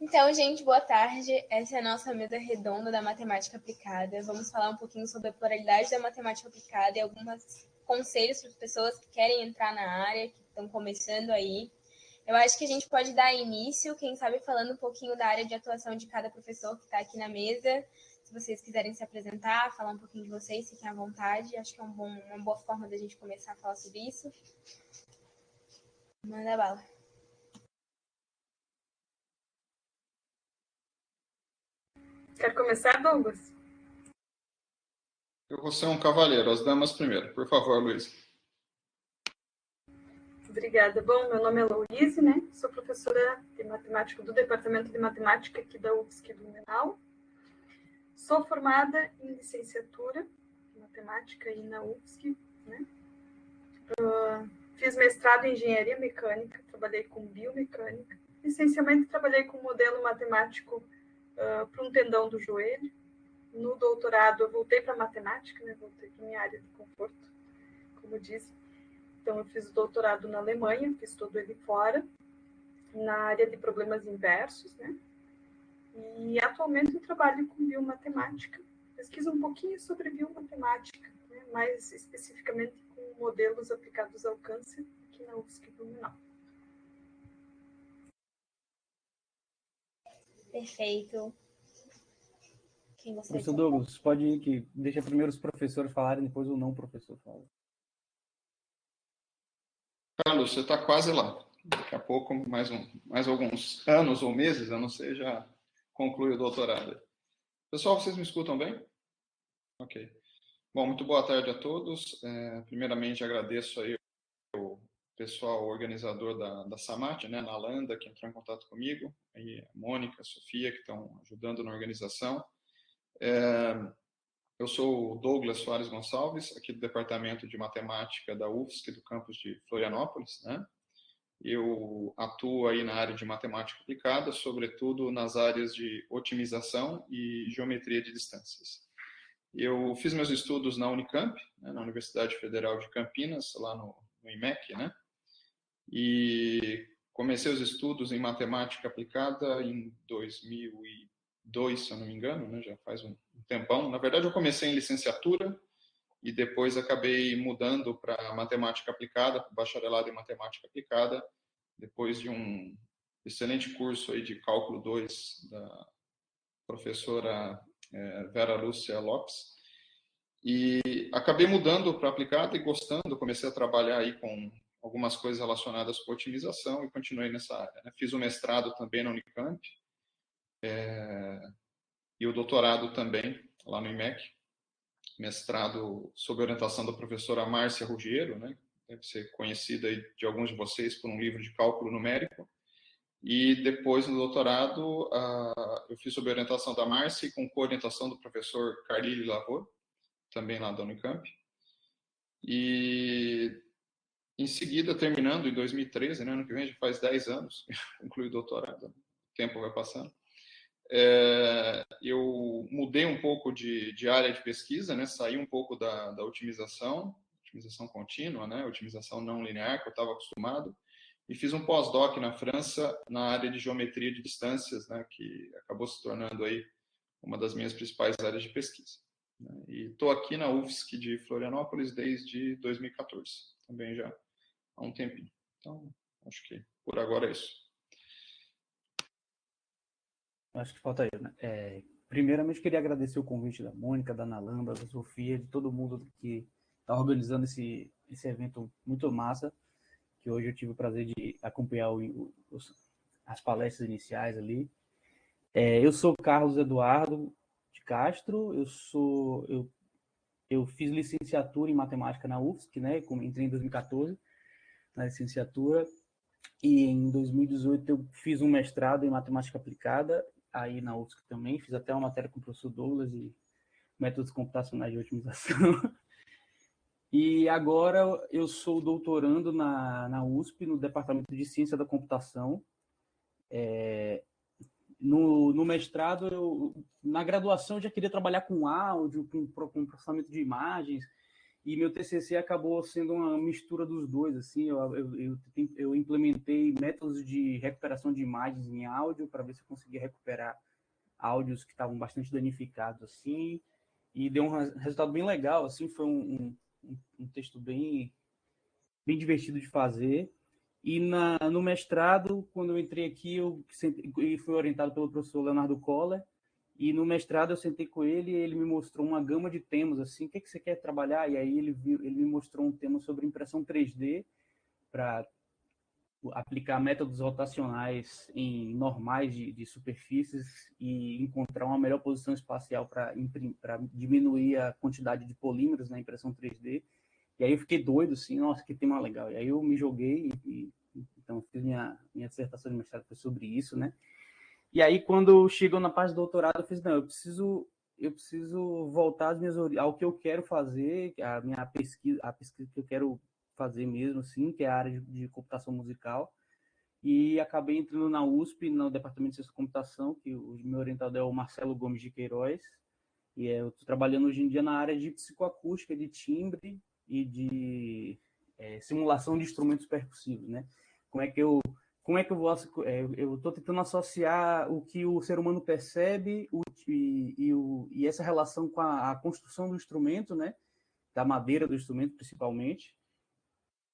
Então, gente, boa tarde. Essa é a nossa mesa redonda da matemática aplicada. Vamos falar um pouquinho sobre a pluralidade da matemática aplicada e alguns conselhos para as pessoas que querem entrar na área, que estão começando aí. Eu acho que a gente pode dar início, quem sabe falando um pouquinho da área de atuação de cada professor que está aqui na mesa. Se vocês quiserem se apresentar, falar um pouquinho de vocês, fiquem à vontade. Acho que é uma boa forma da gente começar a falar sobre isso. Manda bala. Quer começar, Douglas? Eu vou ser um cavalheiro, as damas primeiro. Por favor, Luiz. Obrigada. Bom, meu nome é Louise, né? Sou professora de matemática do Departamento de Matemática aqui da UFSC Blumenau. Sou formada em licenciatura em matemática aí na UFSC, né? Fiz mestrado em engenharia mecânica, trabalhei com biomecânica. Licenciamento, trabalhei com modelo matemático para um tendão do joelho. No doutorado, eu voltei para matemática, né? Voltei para minha área de conforto, como dizem. Então, eu fiz o doutorado na Alemanha, fiz todo ele fora, na área de problemas inversos, né? E atualmente eu trabalho com biomatemática, pesquiso um pouquinho sobre biomatemática, né? Mais especificamente com modelos aplicados ao câncer aqui na UFSC Blumenau. Perfeito. Quem você Professor Douglas, pode ir que deixa primeiro os professores falarem, depois o não professor fala. Carlos, você está quase lá. Daqui a pouco, mais alguns anos ou meses, eu não sei, já conclui o doutorado. Pessoal, vocês me escutam bem? Ok. Bom, muito boa tarde a todos. Primeiramente, agradeço aí o pessoal organizador da SAMAT, né, na Alanda, que entrou em contato comigo, aí a Mônica, a Sofia, que estão ajudando na organização. Eu sou o Douglas Soares Gonçalves, aqui do Departamento de Matemática da UFSC, do campus de Florianópolis, né? Eu atuo aí na área de matemática aplicada, sobretudo nas áreas de otimização e geometria de distâncias. Eu fiz meus estudos na Unicamp, né, na Universidade Federal de Campinas, lá no IMEC, né? E comecei os estudos em matemática aplicada em 2002, se eu não me engano, né? Já faz um tempão. Na verdade, eu comecei em licenciatura e depois acabei mudando para matemática aplicada, bacharelado em matemática aplicada, depois de um excelente curso aí de cálculo 2 da professora Vera Lúcia Lopes. E acabei mudando para aplicada e gostando, comecei a trabalhar aí com algumas coisas relacionadas com otimização e continuei nessa área, né? Fiz o mestrado também na Unicamp e o doutorado também lá no IMEC, mestrado sob orientação da professora Márcia Ruggiero, né? Deve ser conhecida de alguns de vocês por um livro de cálculo numérico. E depois, no doutorado, eu fiz sob orientação da Márcia e com coorientação do professor Carlyle Lavor, também lá da Unicamp. E em seguida, terminando em 2013, né, ano que vem, já faz 10 anos, concluí o doutorado, o tempo vai passando. Eu mudei um pouco de área de pesquisa, né, saí um pouco da otimização contínua, né, otimização não linear, que eu estava acostumado, e fiz um pós-doc na França, na área de geometria de distâncias, né, que acabou se tornando aí uma das minhas principais áreas de pesquisa. Né, e estou aqui na UFSC de Florianópolis desde 2014, também já há um tempinho. Então, acho que por agora é isso. Acho que falta eu, né? Primeiramente, queria agradecer o convite da Mônica, da Nalanda, da Sofia, de todo mundo que está organizando esse evento muito massa, que hoje eu tive o prazer de acompanhar as palestras iniciais ali. Eu sou Carlos Eduardo de Castro, eu fiz licenciatura em matemática na UFSC, né? Entrei em 2014 na licenciatura, e em 2018 eu fiz um mestrado em matemática aplicada, aí na UFSC também, fiz até uma matéria com o professor Douglas e métodos computacionais de otimização. E agora eu sou doutorando na USP, no Departamento de Ciência da Computação. No mestrado, na graduação eu já queria trabalhar com áudio, com processamento de imagens, E meu TCC acabou sendo uma mistura dos dois, assim, eu implementei métodos de recuperação de imagens em áudio para ver se eu conseguia recuperar áudios que estavam bastante danificados, assim, e deu um resultado bem legal, assim, foi um texto bem divertido de fazer. E no mestrado, quando eu entrei aqui, eu fui orientado pelo professor Leonardo Coller, e no mestrado eu sentei com ele e ele me mostrou uma gama de temas, assim, o que você quer trabalhar? E aí ele me mostrou um tema sobre impressão 3D para aplicar métodos rotacionais em normais de superfícies e encontrar uma melhor posição espacial para diminuir a quantidade de polímeros na impressão 3D. E aí eu fiquei doido, assim, nossa, que tema legal. E aí eu me joguei então fiz minha dissertação de mestrado foi sobre isso, né? E aí, quando chegou na parte do doutorado, eu fiz, não, eu preciso voltar ao que eu quero fazer, a pesquisa que eu quero fazer mesmo, assim, que é a área de computação musical. E acabei entrando na USP, no Departamento de Ciência da Computação, que o meu orientador é o Marcelo Gomes de Queiroz. E eu estou trabalhando hoje em dia na área de psicoacústica, de timbre e de simulação de instrumentos percussivos, né? Como é que eu vou... Eu estou tentando associar o que o ser humano percebe e essa relação com a construção do instrumento, né? Da madeira do instrumento, principalmente,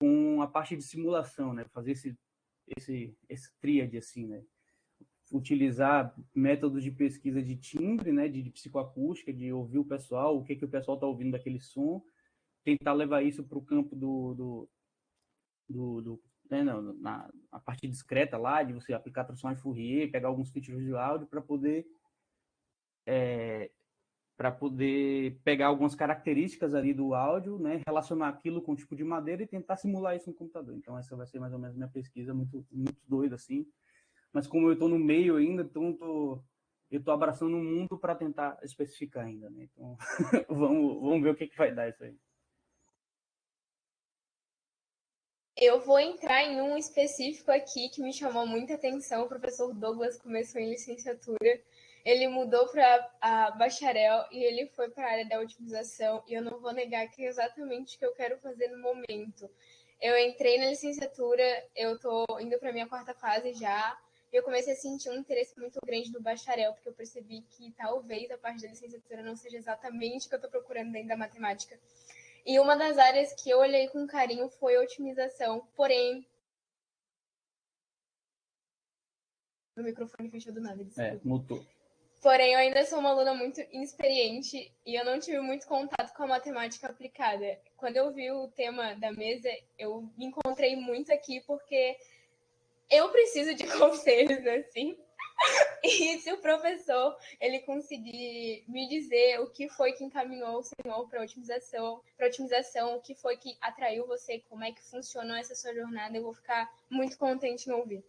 com a parte de simulação, né? Fazer esse tríade, assim, né? Utilizar métodos de pesquisa de timbre, né? De psicoacústica, de ouvir o pessoal, o que o pessoal está ouvindo daquele som, tentar levar isso para o campo né, na parte discreta lá, de você aplicar tradução em Fourier, pegar alguns features de áudio para poder pegar algumas características ali do áudio, né, relacionar aquilo com o tipo de madeira e tentar simular isso no computador. Então essa vai ser mais ou menos minha pesquisa, muito doida assim. Mas como eu estou no meio ainda, então eu estou abraçando o mundo para tentar especificar ainda, né? Então vamos ver o que vai dar isso aí. Eu vou entrar em um específico aqui que me chamou muita atenção. O professor Douglas começou em licenciatura, ele mudou para a bacharel e ele foi para a área da otimização. E eu não vou negar que é exatamente o que eu quero fazer no momento. Eu entrei na licenciatura, eu estou indo para a minha 4ª fase já, e eu comecei a sentir um interesse muito grande no bacharel, porque eu percebi que talvez a parte da licenciatura não seja exatamente o que eu estou procurando dentro da matemática. E uma das áreas que eu olhei com carinho foi a otimização, porém... O microfone fechou do nada, desculpa. Mutou. Porém, eu ainda sou uma aluna muito inexperiente e eu não tive muito contato com a matemática aplicada. Quando eu vi o tema da mesa, eu me encontrei muito aqui porque eu preciso de conselhos, assim. E se o professor ele conseguir me dizer o que foi que encaminhou o senhor para otimização, o que foi que atraiu você, como é que funcionou essa sua jornada, eu vou ficar muito contente em ouvir.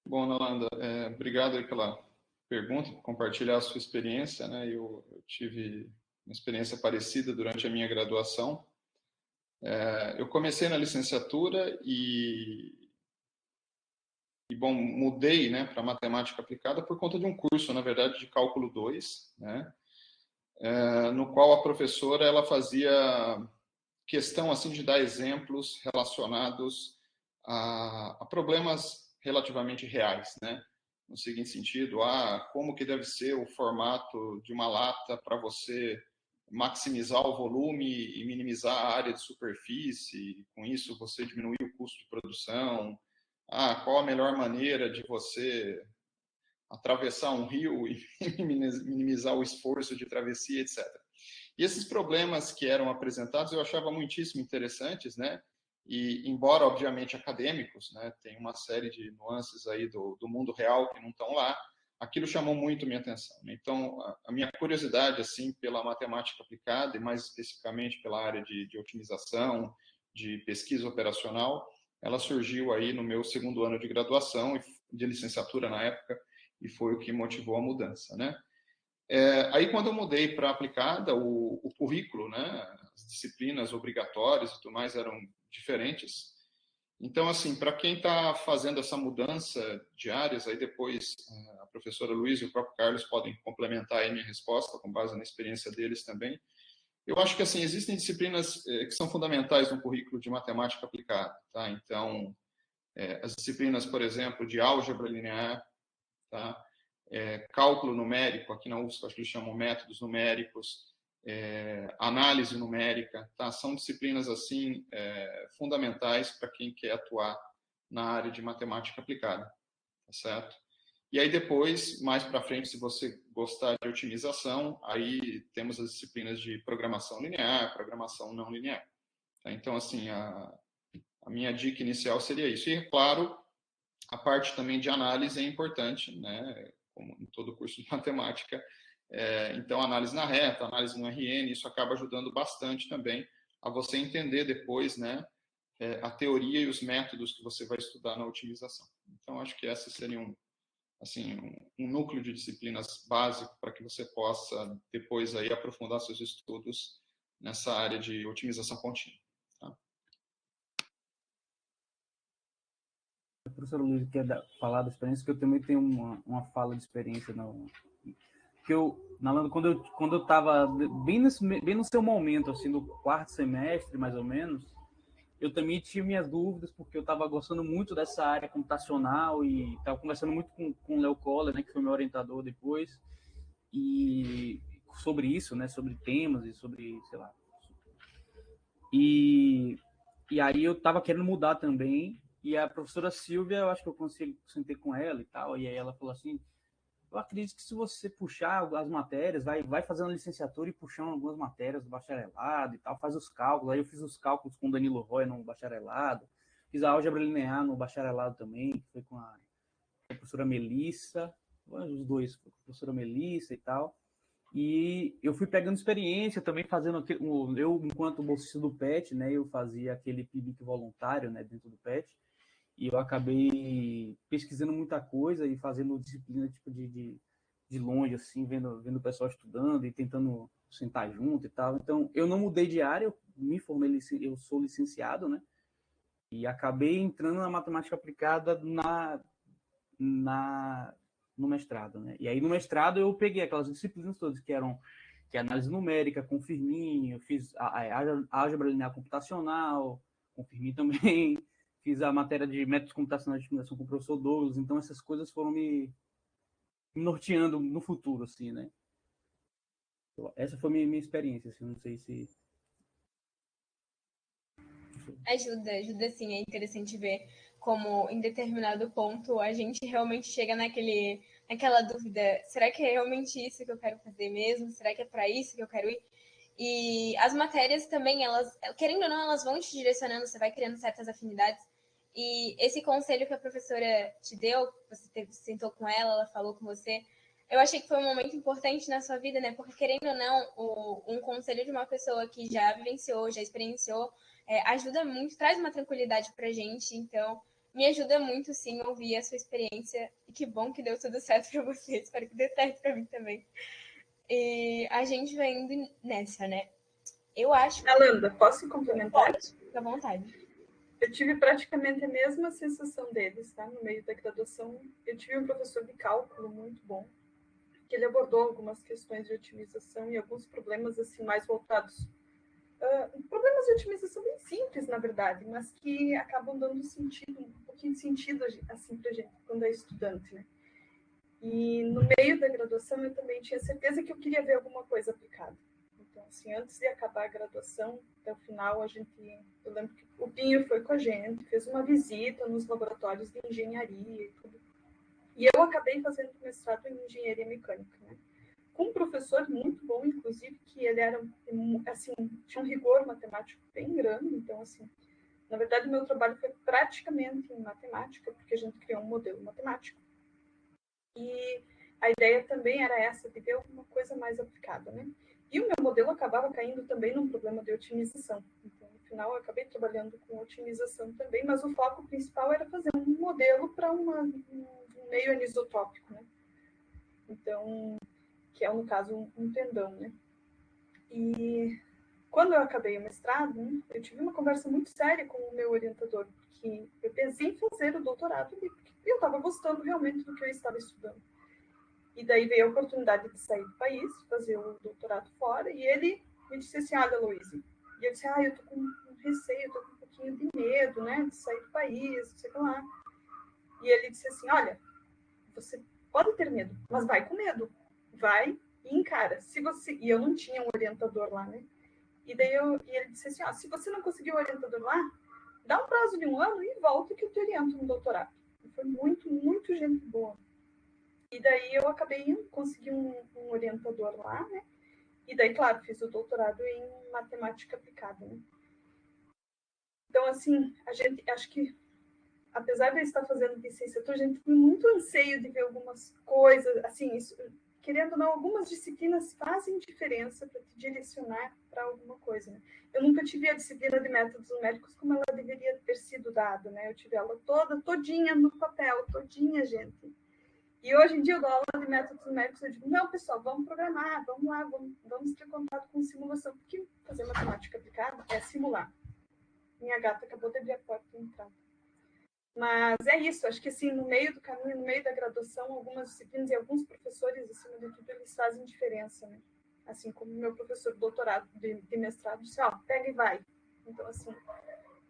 Bom, Nalanda, obrigado aí pela pergunta, por compartilhar a sua experiência, né? Eu tive uma experiência parecida durante a minha graduação. Eu comecei na licenciatura bom, mudei, né, para matemática aplicada por conta de um curso, na verdade, de cálculo 2, né, no qual a professora ela fazia questão assim de dar exemplos relacionados a problemas relativamente reais, né, no seguinte sentido, como que deve ser o formato de uma lata para você maximizar o volume e minimizar a área de superfície, com isso você diminuir o custo de produção, qual a melhor maneira de você atravessar um rio e minimizar o esforço de travessia, etc. E esses problemas que eram apresentados eu achava muitíssimo interessantes, né? E, embora, obviamente, acadêmicos, né? Tem uma série de nuances aí do mundo real que não estão lá, aquilo chamou muito minha atenção. Então, a minha curiosidade, assim, pela matemática aplicada, e mais especificamente pela área de otimização, de pesquisa operacional, ela surgiu aí no meu 2º ano de graduação, de licenciatura na época, e foi o que motivou a mudança, né? Aí, quando eu mudei para aplicada, o currículo, né, as disciplinas obrigatórias e tudo mais eram diferentes, Então, assim, para quem está fazendo essa mudança de áreas, aí depois a professora Luiz e o próprio Carlos podem complementar aí minha resposta, com base na experiência deles também. Eu acho que, assim, existem disciplinas que são fundamentais no currículo de matemática aplicada, tá? Então, as disciplinas, por exemplo, de álgebra linear, tá? Cálculo numérico, aqui na UFSC, acho que eles chamam métodos numéricos, análise numérica, tá? São disciplinas assim fundamentais para quem quer atuar na área de matemática aplicada, tá certo? E aí depois, mais para frente, se você gostar de otimização, aí temos as disciplinas de programação linear, programação não linear. Tá? Então, assim, a minha dica inicial seria isso. E, claro, a parte também de análise é importante, né? Como em todo curso de matemática. Então, análise na reta, análise no RN, isso acaba ajudando bastante também a você entender depois, né, a teoria e os métodos que você vai estudar na otimização. Então, acho que esses seriam assim, um núcleo de disciplinas básico para que você possa depois aí aprofundar seus estudos nessa área de otimização contínua. Tá? A professora Luiz quer falar da experiência, que eu também tenho uma fala de experiência. Que eu, Nalanda, quando eu estava bem no seu momento, assim, do quarto semestre, mais ou menos, eu também tive minhas dúvidas, porque eu estava gostando muito dessa área computacional e estava conversando muito com o Léo Coller, né, que foi meu orientador depois, e sobre isso, né, sobre temas e sobre, sei lá. E aí eu estava querendo mudar também, e a professora Silvia, eu acho que eu sentei com ela e tal, e aí ela falou assim, eu acredito que se você puxar as matérias, vai fazendo a licenciatura e puxando algumas matérias do bacharelado e tal, faz os cálculos. Aí eu fiz os cálculos com o Danilo Roy no bacharelado, fiz a álgebra linear no bacharelado também, que foi com a professora Melissa, os dois, com a professora Melissa e tal. E eu fui pegando experiência também fazendo eu enquanto bolsista do PET, né, eu fazia aquele PIBIC voluntário, né, dentro do PET. E eu acabei pesquisando muita coisa e fazendo disciplina tipo de longe, assim, vendo o pessoal estudando e tentando sentar junto e tal. Então, eu não mudei de área, eu me formei, eu sou licenciado, né? E acabei entrando na matemática aplicada no mestrado, né? E aí, no mestrado, eu peguei aquelas disciplinas todas que é análise numérica, com Firmino, eu fiz a álgebra linear computacional, com Firmino também, fiz a matéria de métodos computacionais de otimização com o professor Douglas, então essas coisas foram me norteando no futuro, assim, né? Essa foi minha experiência, assim, não sei se... Ajuda sim, é interessante ver como em determinado ponto a gente realmente chega naquela dúvida, será que é realmente isso que eu quero fazer mesmo? Será que é para isso que eu quero ir? E as matérias também, elas, querendo ou não, elas vão te direcionando, você vai criando certas afinidades. E esse conselho que a professora te deu, você sentou com ela falou com você, eu achei que foi um momento importante na sua vida, né? Porque, querendo ou não, um conselho de uma pessoa que já vivenciou, já experienciou, ajuda muito, traz uma tranquilidade pra gente. Então, me ajuda muito, sim, ouvir a sua experiência. E que bom que deu tudo certo pra você. Espero que dê certo pra mim também. E a gente vai indo nessa, né? Eu acho. Nalanda, posso complementar? Pode, fica à vontade. Eu tive praticamente a mesma sensação deles, tá? No meio da graduação, eu tive um professor de cálculo muito bom, que ele abordou algumas questões de otimização e alguns problemas assim mais voltados. Problemas de otimização bem simples, na verdade, mas que acabam dando sentido, um pouquinho de sentido assim para a gente quando é estudante, né? E no meio da graduação eu também tinha certeza que eu queria ver alguma coisa aplicada. Então, assim, antes de acabar a graduação, até o final, eu lembro que o Pinho foi com a gente, fez uma visita nos laboratórios de engenharia e tudo. E eu acabei fazendo mestrado em engenharia mecânica, né? Com um professor muito bom, inclusive, que ele era, assim, tinha um rigor matemático bem grande. Então, assim, na verdade, o meu trabalho foi praticamente em matemática, porque a gente criou um modelo matemático. E a ideia também era essa, de ver alguma coisa mais aplicada, né? E o meu modelo acabava caindo também num problema de otimização. Então, no final, eu acabei trabalhando com otimização também, mas o foco principal era fazer um modelo para um meio anisotópico, né? Então, que é, no caso, um tendão, né? E quando eu acabei o mestrado, né, eu tive uma conversa muito séria com o meu orientador, porque eu pensei em fazer o doutorado ali, porque eu estava gostando realmente do que eu estava estudando. E daí veio a oportunidade de sair do país, fazer o doutorado fora, e ele me disse assim, olha, Luísa, e eu disse, eu tô com receio, eu tô com um pouquinho de medo, né, de sair do país, não sei o que lá. E ele disse assim, olha, você pode ter medo, mas vai com medo, vai e encara. Se você... E eu não tinha um orientador lá, né? E daí ele disse assim, se você não conseguir um orientador lá, dá um prazo de 1 ano e volta que eu te oriento no doutorado. E foi muito, muito gente boa. E daí eu acabei conseguindo um orientador lá, né? E daí, claro, fiz o doutorado em matemática aplicada, né? Então, assim, a gente, acho que, apesar de eu estar fazendo licenciatura, a gente tem muito anseio de ver algumas coisas, assim, isso, querendo ou não, algumas disciplinas fazem diferença para te direcionar para alguma coisa, né? Eu nunca tive a disciplina de métodos numéricos como ela deveria ter sido dada, né? Eu tive ela todinha no papel, todinha, gente. E hoje em dia eu dou aula de métodos numéricos, eu digo, não, pessoal, vamos programar, vamos lá, vamos ter contato com simulação, porque fazer matemática aplicada é simular. Minha gata acabou de abrir a porta e entrar. Mas é isso, acho que assim, no meio do caminho, no meio da graduação, algumas disciplinas e alguns professores, acima de tudo, eles fazem diferença, né? Assim como o meu professor de doutorado, de mestrado, disse, pega e vai. Então, assim,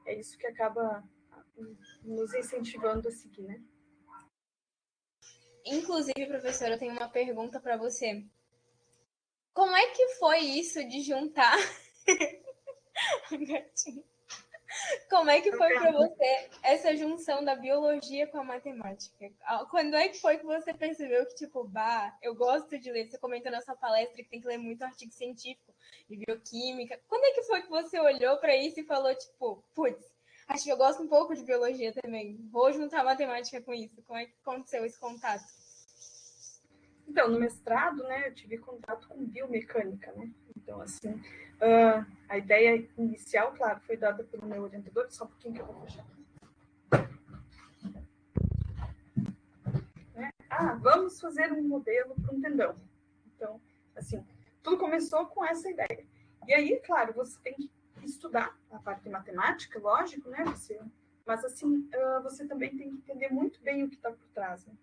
é isso que acaba nos incentivando a seguir, né? Inclusive, professora, eu tenho uma pergunta para você. Como é que foi isso de juntar... Como é que foi para você essa junção da biologia com a matemática? Quando é que foi que você percebeu que, tipo, eu gosto de ler? Você comentou na sua palestra que tem que ler muito artigo científico de bioquímica. Quando é que foi que você olhou para isso e falou, tipo, putz, acho que eu gosto um pouco de biologia também. Vou juntar matemática com isso. Como é que aconteceu esse contato? Então, no mestrado, né, eu tive contato com biomecânica, né? Então, assim, a ideia inicial, claro, foi dada pelo meu orientador, só um pouquinho que eu vou fechar. Né? Vamos fazer um modelo para um tendão. Então, assim, tudo começou com essa ideia. E aí, claro, você tem que estudar a parte de matemática, lógico, né? Mas, assim, você também tem que entender muito bem o que está por trás. Né?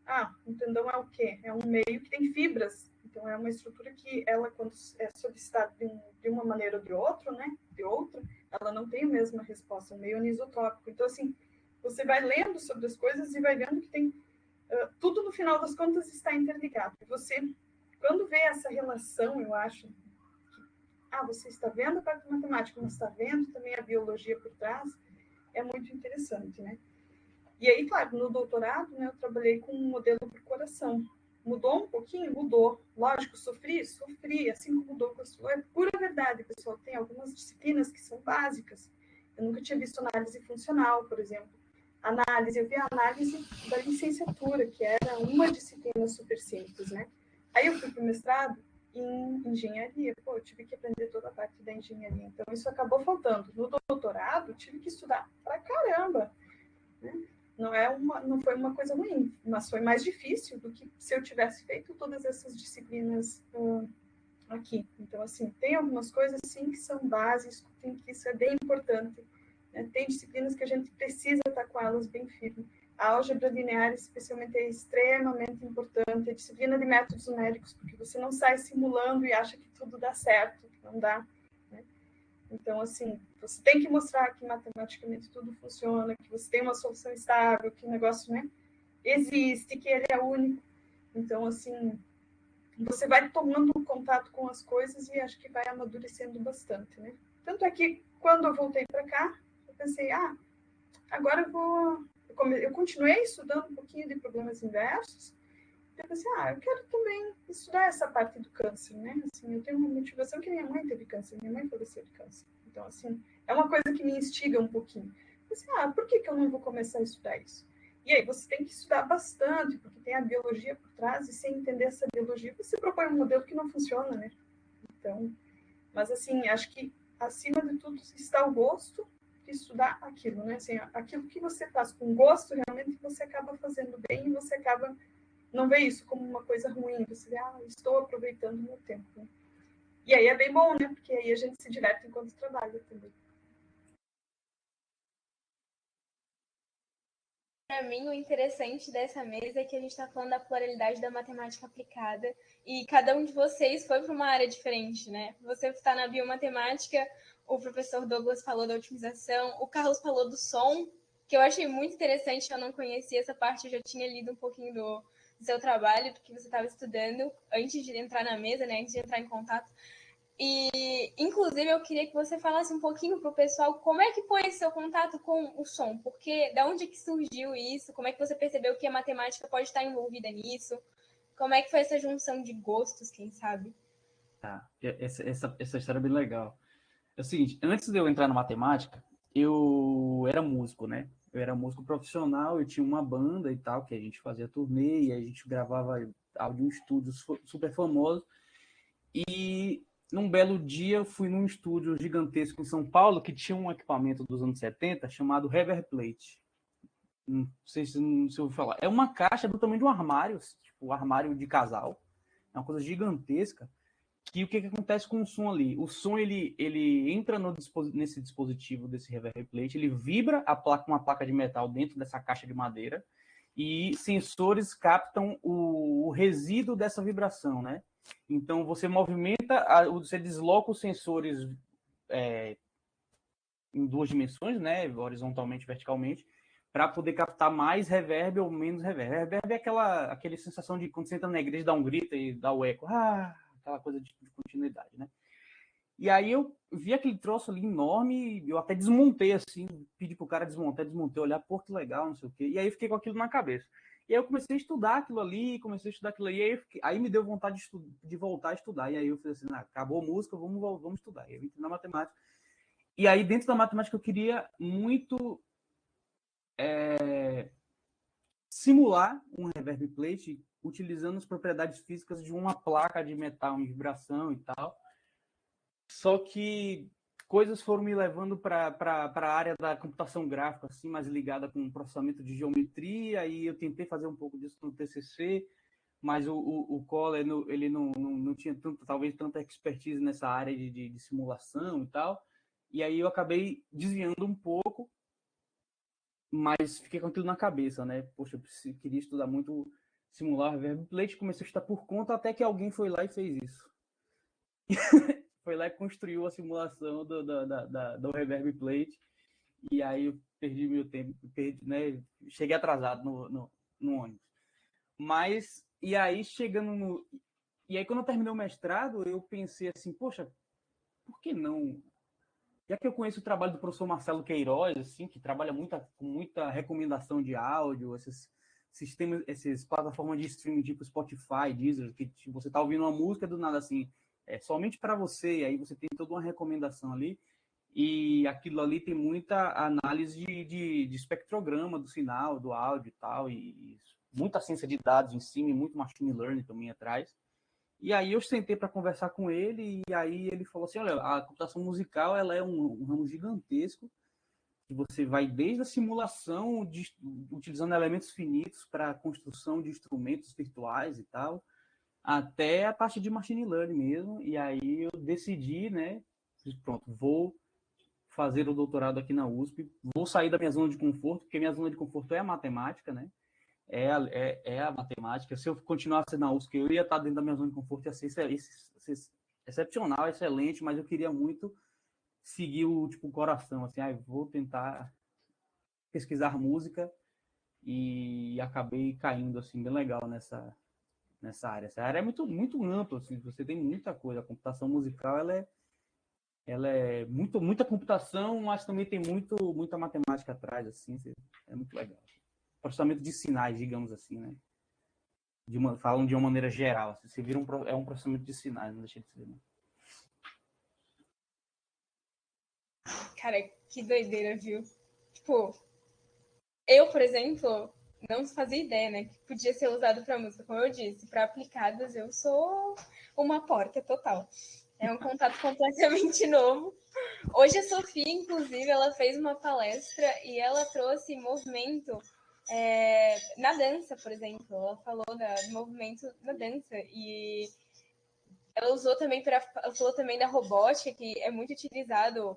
Um tendão é o quê? É um meio que tem fibras. Então, é uma estrutura que ela, quando é solicitada de uma maneira ou de outra, né? De outra, ela não tem a mesma resposta, um meio anisotópico. Então, assim, você vai lendo sobre as coisas e vai vendo que tem... tudo, no final das contas, está interligado. E você, quando vê essa relação, eu acho... você está vendo a parte matemática, mas está vendo também a biologia por trás... é muito interessante, né? E aí, claro, no doutorado, né, eu trabalhei com um modelo por coração. Mudou um pouquinho? Mudou. Lógico, sofri, assim como mudou com a sua. É pura verdade, pessoal. Tem algumas disciplinas que são básicas. Eu nunca tinha visto análise funcional, por exemplo. Eu vi a análise da licenciatura, que era uma disciplina super simples, né? Aí eu fui para o mestrado em engenharia. Eu tive que aprender toda a parte da engenharia. Então, isso acabou faltando. No doutorado, tive que estudar pra caramba. Né? Não foi uma coisa ruim, mas foi mais difícil do que se eu tivesse feito todas essas disciplinas aqui. Então, assim, tem algumas coisas, sim, que são bases, que isso é bem importante. Né? Tem disciplinas que a gente precisa estar com elas bem firme. A álgebra linear, especialmente, é extremamente importante. A disciplina de métodos numéricos, porque você não sai simulando e acha que tudo dá certo, não dá. Né? Então, assim, você tem que mostrar que matematicamente tudo funciona, que você tem uma solução estável, que o negócio, né, existe, que ele é único. Então, assim, você vai tomando contato com as coisas e acho que vai amadurecendo bastante, né? Tanto é que, quando eu voltei para cá, eu pensei, agora eu continuei estudando um pouquinho de problemas inversos, eu pensei, eu quero também estudar essa parte do câncer, né? Assim, eu tenho uma motivação que minha mãe teve câncer, minha mãe faleceu de câncer. Então, assim, é uma coisa que me instiga um pouquinho. Eu pensei, por que eu não vou começar a estudar isso? E aí, você tem que estudar bastante, porque tem a biologia por trás, e sem entender essa biologia, você propõe um modelo que não funciona, né? Então, mas, assim, acho que, acima de tudo, está o gosto de estudar aquilo, né? Assim, aquilo que você faz com gosto, realmente, você acaba fazendo bem e você acaba... não vê isso como uma coisa ruim, você vê, estou aproveitando o meu tempo. Né? E aí é bem bom, né? Porque aí a gente se diverte enquanto trabalha também. Para mim, o interessante dessa mesa é que a gente está falando da pluralidade da matemática aplicada e cada um de vocês foi para uma área diferente, né? Você está na biomatemática, o professor Douglas falou da otimização, o Carlos falou do som, que eu achei muito interessante, eu não conhecia essa parte, eu já tinha lido um pouquinho do seu trabalho, do que você estava estudando antes de entrar na mesa, né? Antes de entrar em contato. E, inclusive, eu queria que você falasse um pouquinho para o pessoal como é que foi esse seu contato com o som, porque da onde que surgiu isso, como é que você percebeu que a matemática pode estar envolvida nisso, como é que foi essa junção de gostos, quem sabe? Tá, essa história é bem legal. É o seguinte, antes de eu entrar na matemática, eu era músico, né? Eu era músico profissional, eu tinha uma banda e tal, que a gente fazia turnê, e a gente gravava áudio em estúdios super famosos. E num belo dia eu fui num estúdio gigantesco em São Paulo que tinha um equipamento dos anos 70 chamado Reverb Plate. Não sei se você ouviu falar. É uma caixa do tamanho de um armário, tipo um armário de casal. É uma coisa gigantesca. Que o que acontece com o som ali? O som ele entra nesse dispositivo desse Reverb Plate, ele vibra uma placa de metal dentro dessa caixa de madeira e sensores captam o resíduo dessa vibração, né? Então você movimenta, você desloca os sensores em duas dimensões, né? Horizontalmente e verticalmente, para poder captar mais reverb ou menos reverb. Reverb é aquela sensação de quando você entra na igreja, dá um grito e dá o eco. Aquela coisa de continuidade, né? E aí eu vi aquele troço ali enorme, eu até desmontei assim, pedi pro cara desmontar, desmontei, olhar, pô, que legal, não sei o quê. E aí eu fiquei com aquilo na cabeça. E aí eu comecei a estudar aquilo ali, e aí me deu vontade de voltar a estudar. E aí eu falei assim, acabou a música, vamos estudar. E eu entrei na matemática. E aí dentro da matemática eu queria muito simular um reverb plate utilizando as propriedades físicas de uma placa de metal em vibração e tal. Só que coisas foram me levando para a área da computação gráfica, assim, mais ligada com processamento de geometria, e eu tentei fazer um pouco disso no TCC, mas o Collor ele não tinha talvez tanta expertise nessa área de simulação e tal, e aí eu acabei desviando um pouco, mas fiquei com aquilo na cabeça, né? Poxa, eu queria estudar muito simular reverb plate, comecei a estudar por conta até que alguém foi lá e fez isso. Foi lá e construiu a simulação do Reverb Plate, e aí eu perdi meu tempo, né? Cheguei atrasado no ônibus. Mas, e aí chegando no... E aí quando eu terminei o mestrado, eu pensei assim, poxa, por que não? Já que eu conheço o trabalho do professor Marcelo Queiroz, assim, que trabalha com muita recomendação de áudio, esses sistemas, essas plataformas de streaming tipo Spotify, Deezer, que tipo, você tá ouvindo uma música do nada assim, somente para você, e aí você tem toda uma recomendação ali, e aquilo ali tem muita análise de espectrograma do sinal, do áudio e tal, e muita ciência de dados em cima, e muito machine learning também atrás. E aí eu sentei para conversar com ele, e aí ele falou assim, olha, a computação musical ela é um ramo gigantesco, que você vai desde a simulação, utilizando elementos finitos para a construção de instrumentos virtuais e tal, até a parte de machine learning mesmo. E aí eu decidi, né, pronto, vou fazer o doutorado aqui na USP, vou sair da minha zona de conforto, porque minha zona de conforto é a matemática, né? É a matemática. Se eu continuasse na USP, eu ia estar dentro da minha zona de conforto, ia ser excepcional, excelente, mas eu queria muito seguir o coração, assim, vou tentar pesquisar música, e acabei caindo assim bem legal nessa área. Essa área é muito ampla, assim, você tem muita coisa. A computação musical ela é muita computação, mas também tem muita matemática atrás, assim, é muito legal. Processamento de sinais, digamos assim, né? Falando de uma maneira geral, assim, você vira é um processamento de sinais, não deixa de ser, né? Cara, que doideira, viu? Tipo, eu, por exemplo, não fazia ideia, né, que podia ser usado para música, como eu disse, para aplicadas eu sou uma porca total. É um contato completamente novo. Hoje a Sofia, inclusive, ela fez uma palestra e ela trouxe movimento na dança, por exemplo. Ela falou do movimento na dança e ela falou também da robótica, que é muito utilizado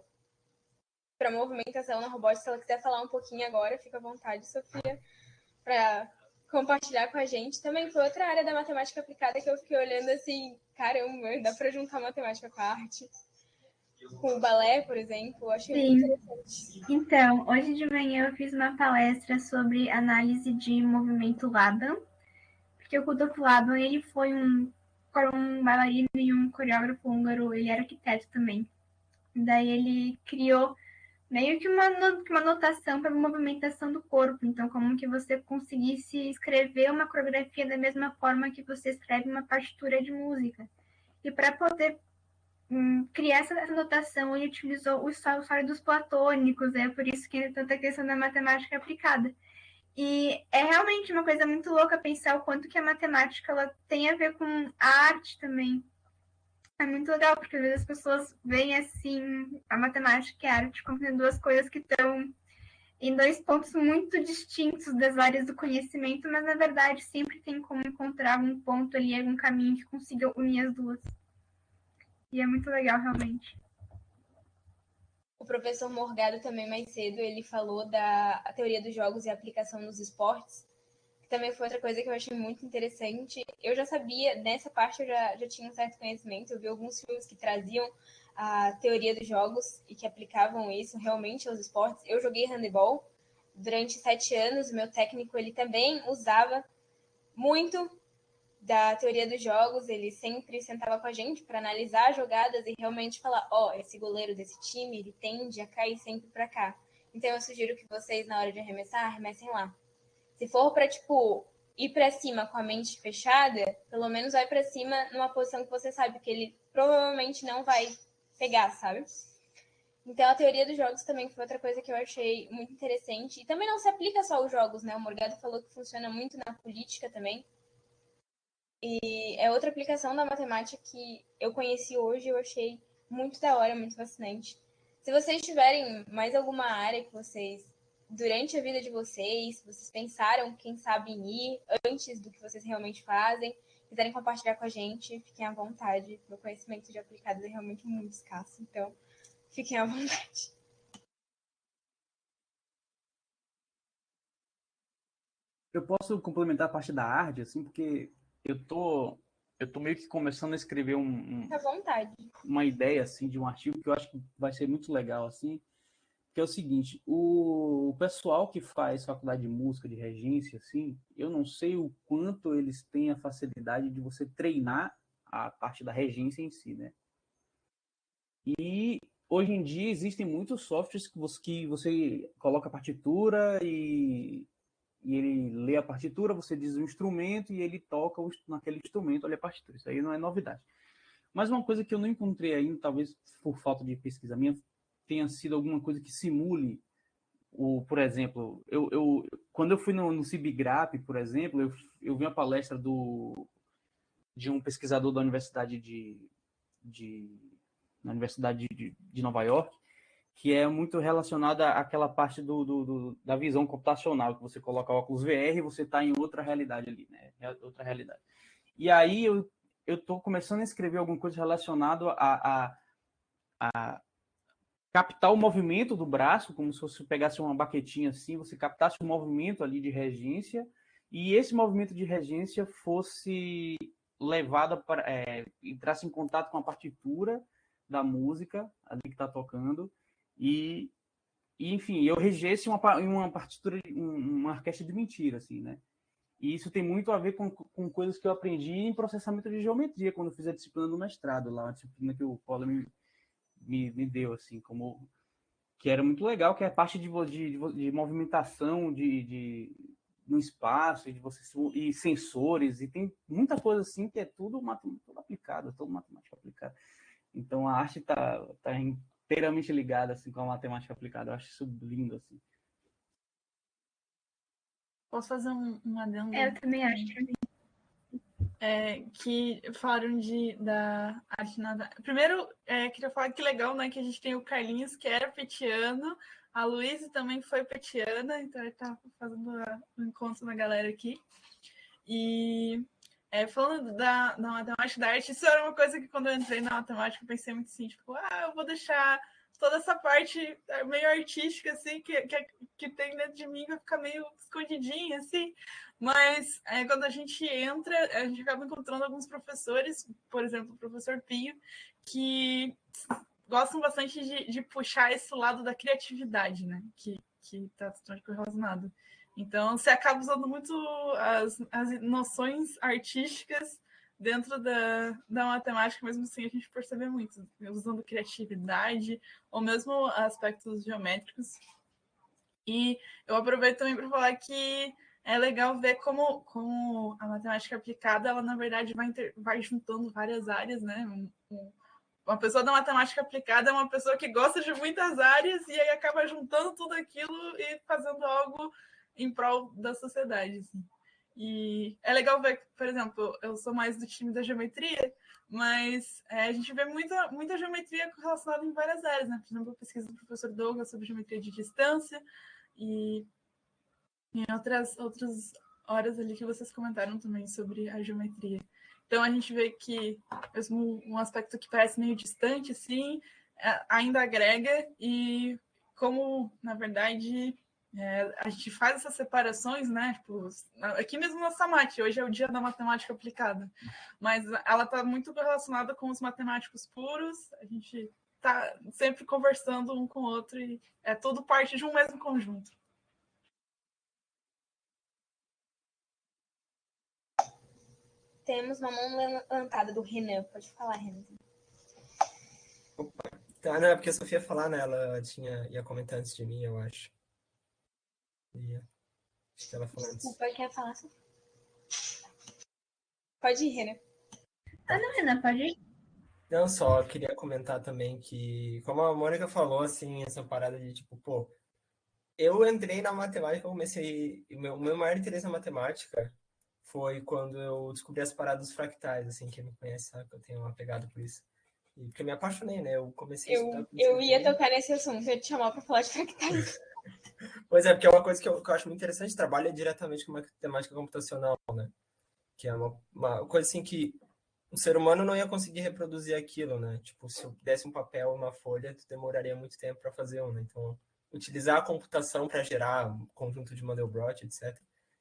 para movimentação na robótica. Se ela quiser falar um pouquinho agora, fica à vontade, Sofia, para compartilhar com a gente. Também foi outra área da matemática aplicada que eu fiquei olhando assim, caramba, dá para juntar matemática com a arte. Com o balé, por exemplo, eu achei muito interessante. Então, hoje de manhã eu fiz uma palestra sobre análise de movimento Laban, porque o Rudolf Laban, ele foi um bailarino e um coreógrafo húngaro, ele era arquiteto também. Daí ele criou meio que uma notação para a movimentação do corpo. Então, como que você conseguisse escrever uma coreografia da mesma forma que você escreve uma partitura de música. E para poder criar essa notação, ele utilizou o história dos platônicos, por isso que é tanta questão da matemática aplicada. E é realmente uma coisa muito louca pensar o quanto que a matemática ela tem a ver com a arte também. É muito legal, porque às vezes as pessoas veem assim a matemática e a arte como duas coisas que estão em dois pontos muito distintos das áreas do conhecimento, mas na verdade sempre tem como encontrar um ponto ali, algum caminho que consiga unir as duas. E é muito legal, realmente. O professor Morgado também mais cedo, ele falou da teoria dos jogos e a aplicação nos esportes, que também foi outra coisa que eu achei muito interessante. Eu já sabia, nessa parte eu já tinha um certo conhecimento, eu vi alguns filmes que traziam a teoria dos jogos e que aplicavam isso realmente aos esportes. Eu joguei handebol durante 7 anos, o meu técnico ele também usava muito da teoria dos jogos, ele sempre sentava com a gente para analisar jogadas e realmente falar, esse goleiro desse time, ele tende a cair sempre para cá. Então eu sugiro que vocês, na hora de arremessar, arremessem lá. Se for para, ir para cima com a mente fechada, pelo menos vai para cima numa posição que você sabe que ele provavelmente não vai pegar, sabe? Então a teoria dos jogos também foi outra coisa que eu achei muito interessante. E também não se aplica só aos jogos, né? O Morgado falou que funciona muito na política também. E é outra aplicação da matemática que eu conheci hoje e eu achei muito da hora, muito fascinante. Se vocês tiverem mais alguma área que vocês, durante a vida de vocês pensaram, quem sabe, em ir antes do que vocês realmente fazem, quiserem compartilhar com a gente, fiquem à vontade. Meu conhecimento de aplicados é realmente muito escasso, então fiquem à vontade. Eu posso complementar a parte da arte, assim, porque eu tô meio que começando a escrever Fique à vontade. Uma ideia, assim, de um artigo que eu acho que vai ser muito legal, assim, que é o seguinte, o pessoal que faz faculdade de música, de regência, assim, eu não sei o quanto eles têm a facilidade de você treinar a parte da regência em si, né? E hoje em dia existem muitos softwares que você coloca a partitura e ele lê a partitura, você diz o instrumento e ele toca naquele instrumento, olha a partitura. Isso aí não é novidade. Mas uma coisa que eu não encontrei ainda, talvez por falta de pesquisa minha, tenha sido alguma coisa que simule por exemplo, quando eu fui no CIBGRAP, por exemplo, eu vi uma palestra de um pesquisador da Universidade na Universidade de Nova York, que é muito relacionada àquela parte da visão computacional, que você coloca óculos VR e você está em outra realidade ali, né? Outra realidade. E aí eu estou começando a escrever alguma coisa relacionada a captar o movimento do braço, como se você pegasse uma baquetinha assim, você captasse o movimento ali de regência, e esse movimento de regência fosse levado para entrasse em contato com a partitura da música ali que está tocando, e enfim, eu regesse uma partitura, uma orquestra de mentira, assim, né? E isso tem muito a ver com coisas que eu aprendi em processamento de geometria, quando eu fiz a disciplina do mestrado, lá, uma disciplina que o Paulo me deu, assim, como que era muito legal, que é a parte de movimentação no espaço, e sensores, e tem muita coisa assim que é tudo aplicado, toda matemática aplicada. Então a arte está inteiramente ligada assim, com a matemática aplicada. Eu acho isso lindo. Assim. Posso fazer um adendo? Eu também acho. Que falaram da arte na... Primeiro, queria falar que legal, né, que a gente tem o Carlinhos, que era petiano, a Luísa também foi petiana, então ele tá fazendo um encontro na galera aqui. E falando da matemática da arte, isso era uma coisa que quando eu entrei na matemática eu pensei muito assim, tipo, eu vou deixar toda essa parte meio artística, assim, que tem dentro de mim, vai ficar meio escondidinha, assim. Mas quando a gente entra, a gente acaba encontrando alguns professores, por exemplo, o professor Pinho, que gostam bastante de puxar esse lado da criatividade, né? Que está totalmente correlacionado. Então, você acaba usando muito as noções artísticas dentro da matemática, mesmo sem a gente perceber muito, usando criatividade ou mesmo aspectos geométricos. E eu aproveito também para falar que é legal ver como a matemática aplicada, ela na verdade vai juntando várias áreas, né? Uma pessoa da matemática aplicada é uma pessoa que gosta de muitas áreas e aí acaba juntando tudo aquilo e fazendo algo em prol da sociedade, assim. E é legal ver, por exemplo, eu sou mais do time da geometria, mas a gente vê muita geometria relacionada em várias áreas, né? Por exemplo, a pesquisa do professor Douglas sobre geometria de distância e em outras horas ali que vocês comentaram também sobre a geometria. Então, a gente vê que mesmo um aspecto que parece meio distante, assim, ainda agrega e como, na verdade, a gente faz essas separações, né? Tipo, aqui mesmo na Samate, hoje é o dia da matemática aplicada, mas ela está muito relacionada com os matemáticos puros, a gente está sempre conversando um com o outro e é tudo parte de um mesmo conjunto. Temos uma mão levantada do Renan. Pode falar, Renan. Opa. Tá, não, é porque a Sofia ia falar, né? Ela ia comentar antes de mim, eu acho. Acho que ela falou antes. Desculpa, quer falar, Sofia? Pode ir, Renan. Não, Renan, pode ir. Não, só queria comentar também que, como a Mônica falou, assim, essa parada de tipo, pô, eu entrei na matemática, eu comecei. O meu maior interesse na matemática foi quando eu descobri as paradas fractais, assim, quem me conhece sabe que eu tenho uma pegada por isso. E porque eu me apaixonei, né? Eu comecei a estudar. Eu ia tocar nesse assunto, eu ia te chamar para falar de fractais. Pois é, porque é uma coisa que eu acho muito interessante, trabalha diretamente com matemática computacional, né? Que é uma coisa assim que o ser humano não ia conseguir reproduzir aquilo, né? Tipo, se eu desse um papel, uma folha, demoraria muito tempo para fazer um, né? Então, utilizar a computação para gerar um conjunto de Mandelbrot, etc. A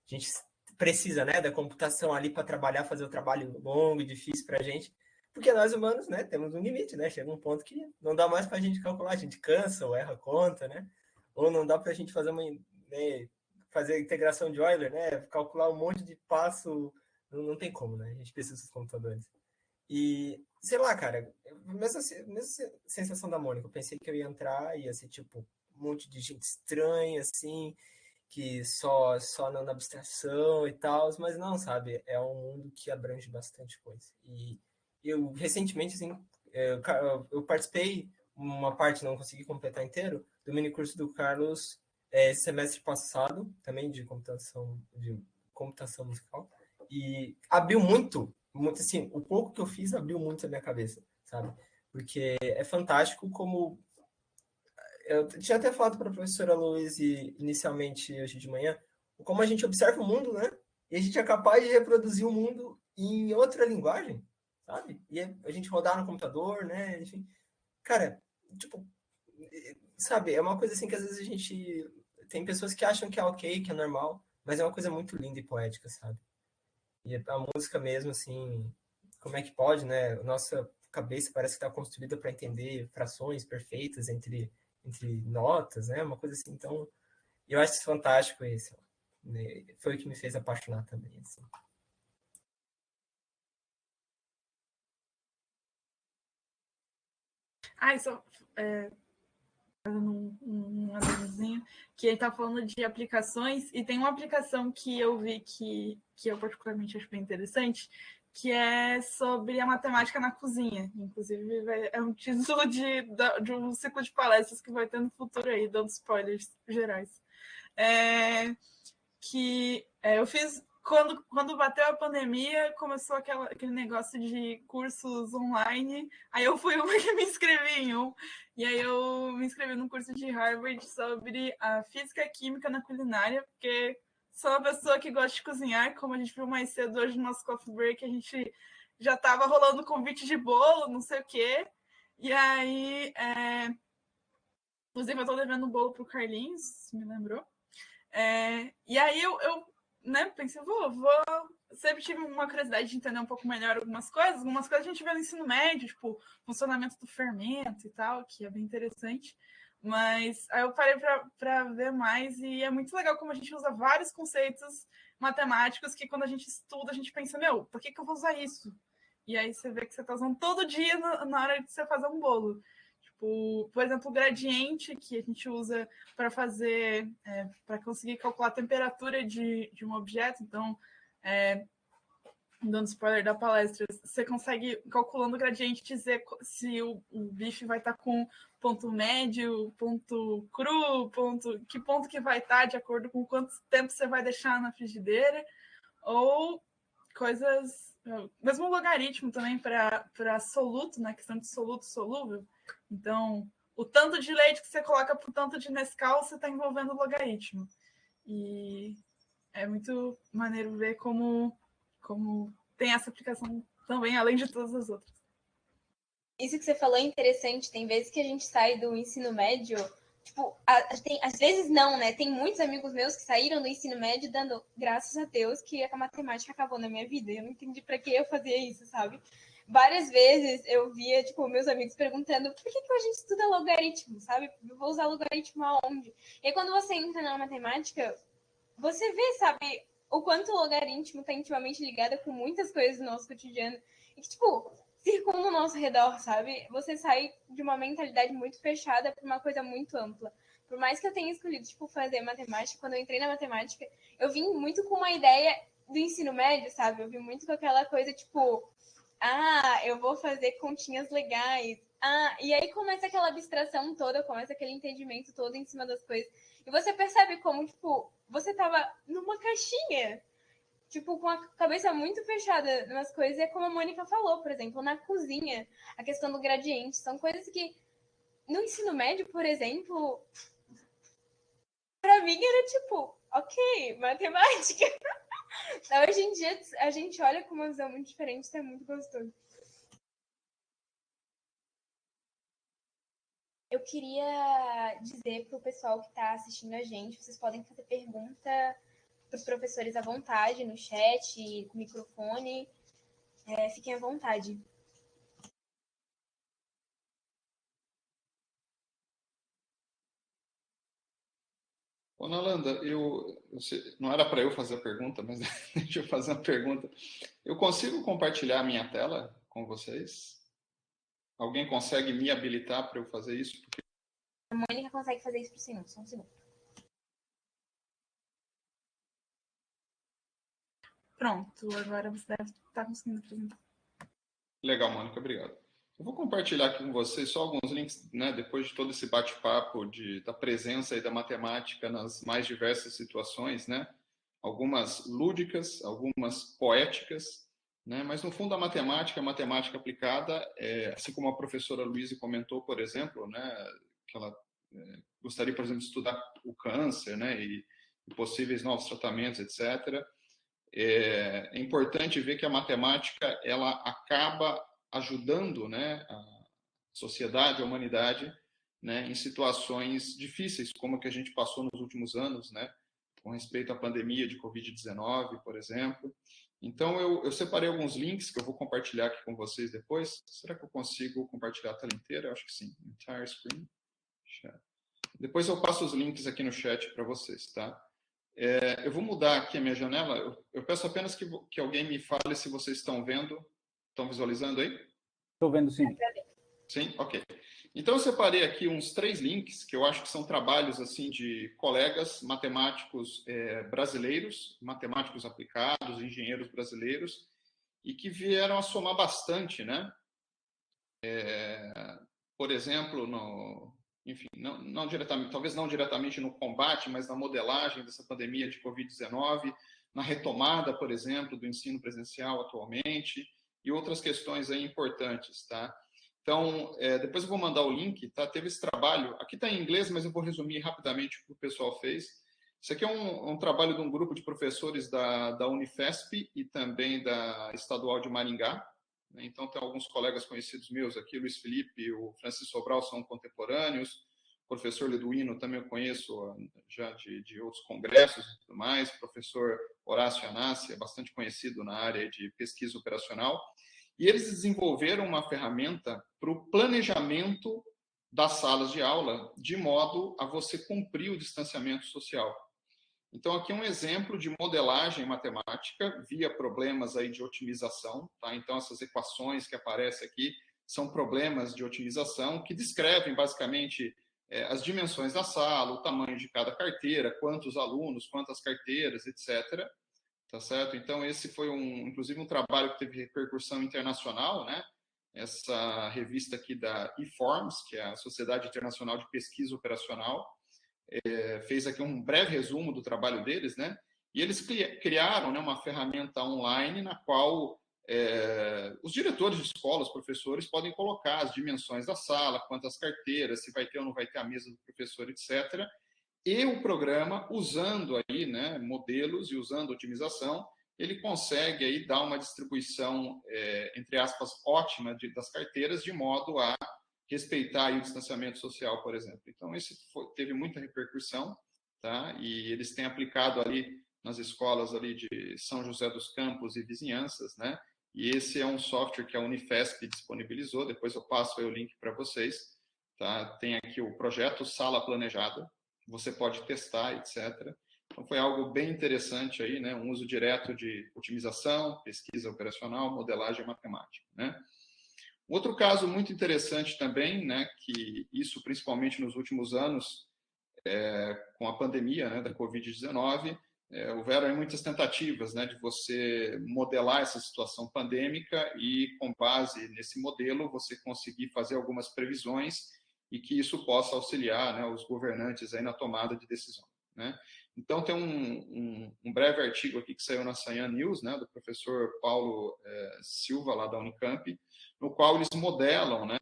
gente precisa, né, da computação ali para trabalhar, fazer o trabalho longo e difícil para a gente, porque nós humanos, né, temos um limite, né? Chega um ponto que não dá mais para a gente calcular, a gente cansa ou erra a conta, né? Ou não dá para a gente fazer fazer a integração de Euler, né? Calcular um monte de passo, não tem como, né? A gente precisa dos computadores. E, sei lá, cara, mesma sensação da Mônica, eu pensei que eu ia entrar e ia ser, tipo, um monte de gente estranha, assim, que só na abstração e tal, mas não, sabe? É um mundo que abrange bastante coisa. E eu, recentemente, assim, eu participei, uma parte não consegui completar inteiro, do mini curso do Carlos semestre passado, também de computação musical, e abriu muito, assim, o pouco que eu fiz abriu muito a minha cabeça, sabe? Porque é fantástico como eu tinha até falado para a professora Luiz inicialmente hoje de manhã, como a gente observa o mundo, né? E a gente é capaz de reproduzir o mundo em outra linguagem, sabe? E a gente rodar no computador, né? Enfim, cara, tipo, sabe? É uma coisa assim que às vezes a gente tem pessoas que acham que é ok, que é normal, mas é uma coisa muito linda e poética, sabe? E a música mesmo, assim, como é que pode, né? Nossa cabeça parece que está construída para entender frações perfeitas entre notas, né? Uma coisa assim. Então, eu acho isso fantástico isso. Né? Foi o que me fez apaixonar também, assim. Só um adenozinho, que ele tá falando de aplicações, e tem uma aplicação que eu vi que eu particularmente acho bem interessante, que é sobre a matemática na cozinha. Inclusive, é um título de um ciclo de palestras que vai ter no futuro aí, dando spoilers gerais. Eu fiz quando bateu a pandemia, começou aquele negócio de cursos online. Aí eu fui uma que me inscrevi em um. E aí eu me inscrevi num curso de Harvard sobre a física e química na culinária, porque sou uma pessoa que gosta de cozinhar, como a gente viu mais cedo hoje no nosso coffee break, a gente já estava rolando convite de bolo, não sei o quê. E aí, inclusive, eu estou devendo um bolo para o Carlinhos, me lembrou. E aí eu né, pensei, vou. Sempre tive uma curiosidade de entender um pouco melhor algumas coisas. Algumas coisas a gente vê no ensino médio, tipo, funcionamento do fermento e tal, que é bem interessante. Mas aí eu parei para ver mais e é muito legal como a gente usa vários conceitos matemáticos que quando a gente estuda, a gente pensa, por que eu vou usar isso? E aí você vê que você está usando todo dia na hora de você fazer um bolo. Tipo, por exemplo, o gradiente que a gente usa para fazer, para conseguir calcular a temperatura de um objeto. Então, dando spoiler da palestra, você consegue, calculando o gradiente, dizer se o bife vai estar com ponto médio, ponto cru, que ponto que vai estar de acordo com quanto tempo você vai deixar na frigideira, ou coisas, mesmo o logaritmo também para soluto, na questão de soluto solúvel. Então, o tanto de leite que você coloca para o tanto de Nescau, você está envolvendo o logaritmo. E é muito maneiro ver como tem essa aplicação também, além de todas as outras. Isso que você falou é interessante. Tem vezes que a gente sai do ensino médio, tipo, às vezes não, né? Tem muitos amigos meus que saíram do ensino médio dando graças a Deus que a matemática acabou na minha vida. Eu não entendi para que eu fazia isso, sabe? Várias vezes eu via, tipo, meus amigos perguntando por que a gente estuda logaritmo, sabe? Eu vou usar logaritmo aonde? E aí, quando você entra na matemática, você vê, sabe, o quanto o logaritmo está intimamente ligado com muitas coisas do nosso cotidiano. E que, tipo, circunda o nosso redor, sabe? Você sai de uma mentalidade muito fechada para uma coisa muito ampla. Por mais que eu tenha escolhido, tipo, fazer matemática, quando eu entrei na matemática, eu vim muito com uma ideia do ensino médio, sabe? Eu vim muito com aquela coisa, tipo, eu vou fazer continhas legais. E aí começa aquela abstração toda, começa aquele entendimento todo em cima das coisas. E você percebe como, tipo, você tava numa caixinha, tipo, com a cabeça muito fechada nas coisas. E é como a Mônica falou, por exemplo, na cozinha, a questão do gradiente. São coisas que, no ensino médio, por exemplo, pra mim era tipo, ok, matemática. Hoje em dia, a gente olha com uma visão muito diferente, isso é muito gostoso. Eu queria dizer para o pessoal que está assistindo a gente, vocês podem fazer pergunta para os professores à vontade, no chat, com microfone. Fiquem à vontade. Ô, Nalanda, não era para eu fazer a pergunta, mas deixa eu fazer uma pergunta. Eu consigo compartilhar a minha tela com vocês? Alguém consegue me habilitar para eu fazer isso? Porque... A Mônica consegue fazer isso por si, não, só um segundo. Pronto, agora você deve estar conseguindo apresentar. Legal, Mônica, obrigado. Eu vou compartilhar aqui com vocês só alguns links, né, depois de todo esse bate-papo da presença aí da matemática nas mais diversas situações, né? Algumas lúdicas, algumas poéticas, né? Mas no fundo a matemática aplicada, assim como a professora Luísa comentou, por exemplo, né, que ela gostaria, por exemplo, de estudar o câncer, né, e possíveis novos tratamentos, etc. É importante ver que a matemática ela acaba ajudando, né, a sociedade, a humanidade, né, em situações difíceis, como a que a gente passou nos últimos anos, né, com respeito à pandemia de Covid-19, por exemplo. Então, eu separei alguns links que eu vou compartilhar aqui com vocês depois. Será que eu consigo compartilhar a tela inteira? Eu acho que sim. Entire screen. Chat. Depois eu passo os links aqui no chat para vocês, tá? Eu vou mudar aqui a minha janela. Eu peço apenas que alguém me fale se vocês estão vendo. Estão visualizando aí? Estou vendo, sim. Sim? Ok. Então, eu separei aqui uns 3 links que eu acho que são trabalhos assim de colegas matemáticos brasileiros, matemáticos aplicados, engenheiros brasileiros, e que vieram a somar bastante, né? Por exemplo, enfim, não diretamente, talvez não diretamente no combate, mas na modelagem dessa pandemia de Covid-19, na retomada, por exemplo, do ensino presencial atualmente, e outras questões aí importantes, tá? Então, depois eu vou mandar o link, tá? Teve esse trabalho, aqui está em inglês, mas eu vou resumir rapidamente o que o pessoal fez. Isso aqui é um trabalho de um grupo de professores da Unifesp e também da Estadual de Maringá. Então, tem alguns colegas conhecidos meus aqui, Luiz Felipe e o Francisco Sobral são contemporâneos. O professor Liduino também eu conheço já de outros congressos e tudo mais. O professor Horácio Anassi é bastante conhecido na área de pesquisa operacional. E eles desenvolveram uma ferramenta para o planejamento das salas de aula, de modo a você cumprir o distanciamento social. Então, aqui é um exemplo de modelagem matemática via problemas aí de otimização. Tá? Então, essas equações que aparecem aqui são problemas de otimização que descrevem, basicamente, as dimensões da sala, o tamanho de cada carteira, quantos alunos, quantas carteiras, etc. Tá certo? Então, esse foi, inclusive, um trabalho que teve repercussão internacional, né? Essa revista aqui da eForms, que é a Sociedade Internacional de Pesquisa Operacional, fez aqui um breve resumo do trabalho deles, né? E eles criaram, né, uma ferramenta online na qual os diretores de escola, os professores, podem colocar as dimensões da sala, quantas carteiras, se vai ter ou não vai ter a mesa do professor, etc. E o programa, usando aí, né, modelos e usando otimização, ele consegue aí dar uma distribuição, entre aspas, ótima das carteiras, de modo a respeitar aí o distanciamento social, por exemplo. Então, esse teve muita repercussão, tá? E eles têm aplicado ali nas escolas ali de São José dos Campos e vizinhanças, né? E esse é um software que a Unifesp disponibilizou, depois eu passo aí o link para vocês, tá? Tem aqui o projeto Sala Planejada, você pode testar, etc. Então, foi algo bem interessante aí, né? Um uso direto de otimização, pesquisa operacional, modelagem matemática, né? Outro caso muito interessante também, né, que isso principalmente nos últimos anos, com a pandemia, né, da Covid-19, houveram aí muitas tentativas, né, de você modelar essa situação pandêmica e, com base nesse modelo, você conseguir fazer algumas previsões e que isso possa auxiliar, né, os governantes aí na tomada de decisão, né? Então, tem um breve artigo aqui que saiu na Scian News, né, do professor Paulo Silva, lá da Unicamp, no qual eles modelam, né,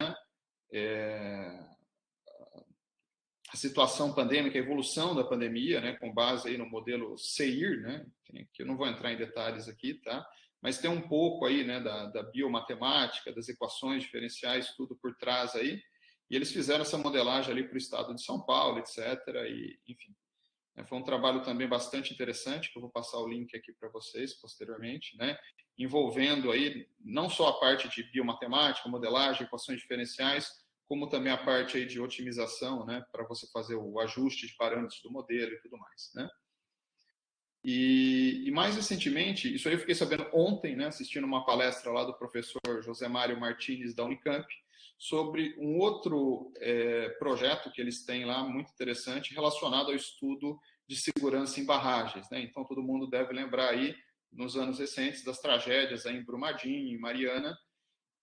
a situação pandêmica, a evolução da pandemia, né, com base aí no modelo SEIR, né, que eu não vou entrar em detalhes aqui, tá? Mas tem um pouco aí, né, da biomatemática, das equações diferenciais, tudo por trás aí, e eles fizeram essa modelagem ali para o estado de São Paulo, etc., e, enfim, foi um trabalho também bastante interessante, que eu vou passar o link aqui para vocês posteriormente, né? Envolvendo aí não só a parte de biomatemática, modelagem, equações diferenciais, como também a parte aí de otimização, né? Para você fazer o ajuste de parâmetros do modelo e tudo mais, né? E mais recentemente, isso aí eu fiquei sabendo ontem, né? Assistindo uma palestra lá do professor José Mário Martins, da Unicamp, sobre um outro projeto que eles têm lá, muito interessante, relacionado ao estudo de segurança em barragens, né? Então, todo mundo deve lembrar aí, nos anos recentes, das tragédias aí em Brumadinho, em Mariana,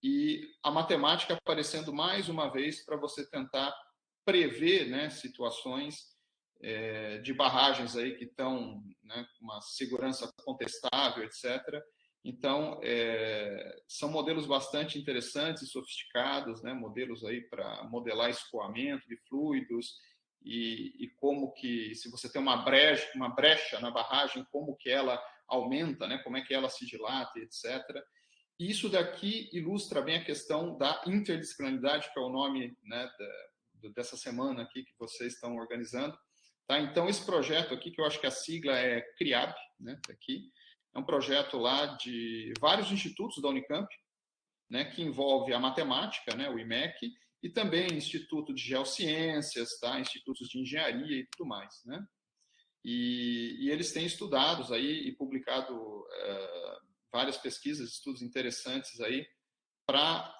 e a matemática aparecendo mais uma vez para você tentar prever, né, situações de barragens aí que estão, né, com uma segurança contestável, etc., então, são modelos bastante interessantes e sofisticados, né? Modelos aí para modelar escoamento de fluidos e como que, se você tem uma brecha na barragem, como que ela aumenta, né? Como é que ela se dilata, etc. E isso daqui ilustra bem a questão da interdisciplinaridade, que é o nome, né, dessa semana aqui que vocês estão organizando. Tá? Então, esse projeto aqui, que eu acho que a sigla é CRIAB, né, aqui, é um projeto lá de vários institutos da Unicamp, né, que envolve a matemática, né, o IMEC, e também Instituto de Geociências, tá, institutos de engenharia e tudo mais, né? E eles têm estudados aí e publicado várias pesquisas, estudos interessantes aí para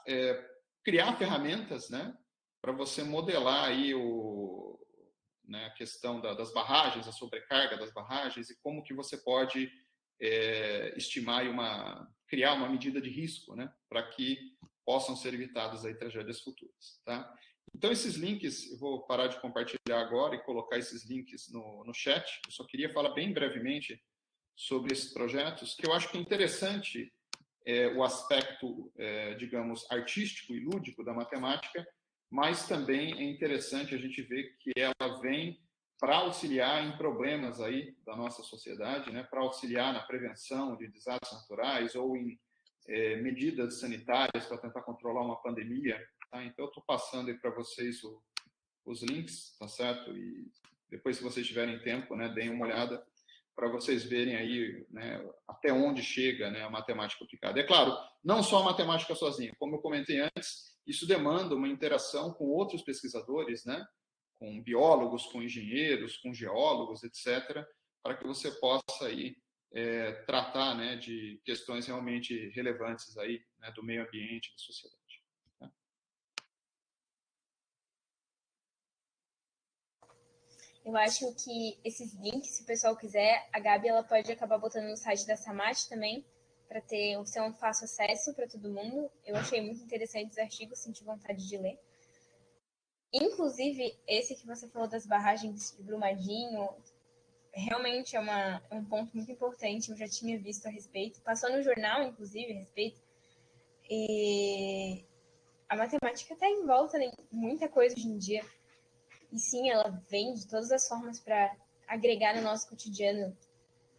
criar ferramentas, né, para você modelar aí né, a questão das barragens, a sobrecarga das barragens e como que você pode estimar e criar uma medida de risco, né, para que possam ser evitadas aí tragédias futuras, tá? Então, esses links, eu vou parar de compartilhar agora e colocar esses links no chat. Eu só queria falar bem brevemente sobre esses projetos, que eu acho que é interessante o aspecto, digamos, artístico e lúdico da matemática, mas também é interessante a gente ver que ela vem para auxiliar em problemas aí da nossa sociedade, né, para auxiliar na prevenção de desastres naturais ou em medidas sanitárias para tentar controlar uma pandemia. Tá? Então, eu estou passando aí para vocês os links, tá certo? E depois, se vocês tiverem tempo, né, deem uma olhada para vocês verem aí, né, até onde chega, né, a matemática aplicada. É claro, não só a matemática sozinha, como eu comentei antes, isso demanda uma interação com outros pesquisadores, né, com biólogos, com engenheiros, com geólogos, etc., para que você possa aí tratar, né, de questões realmente relevantes aí, né, do meio ambiente, da sociedade. Tá? Eu acho que esses links, se o pessoal quiser, a Gabi ela pode acabar botando no site da Samate também, para ser um fácil acesso para todo mundo. Eu achei muito interessante os artigos, senti vontade de ler. Inclusive, esse que você falou das barragens de Brumadinho, realmente é um ponto muito importante, eu já tinha visto a respeito. Passou no jornal, inclusive, a respeito. E a matemática está em volta de muita coisa hoje em dia. E sim, ela vem de todas as formas para agregar no nosso cotidiano.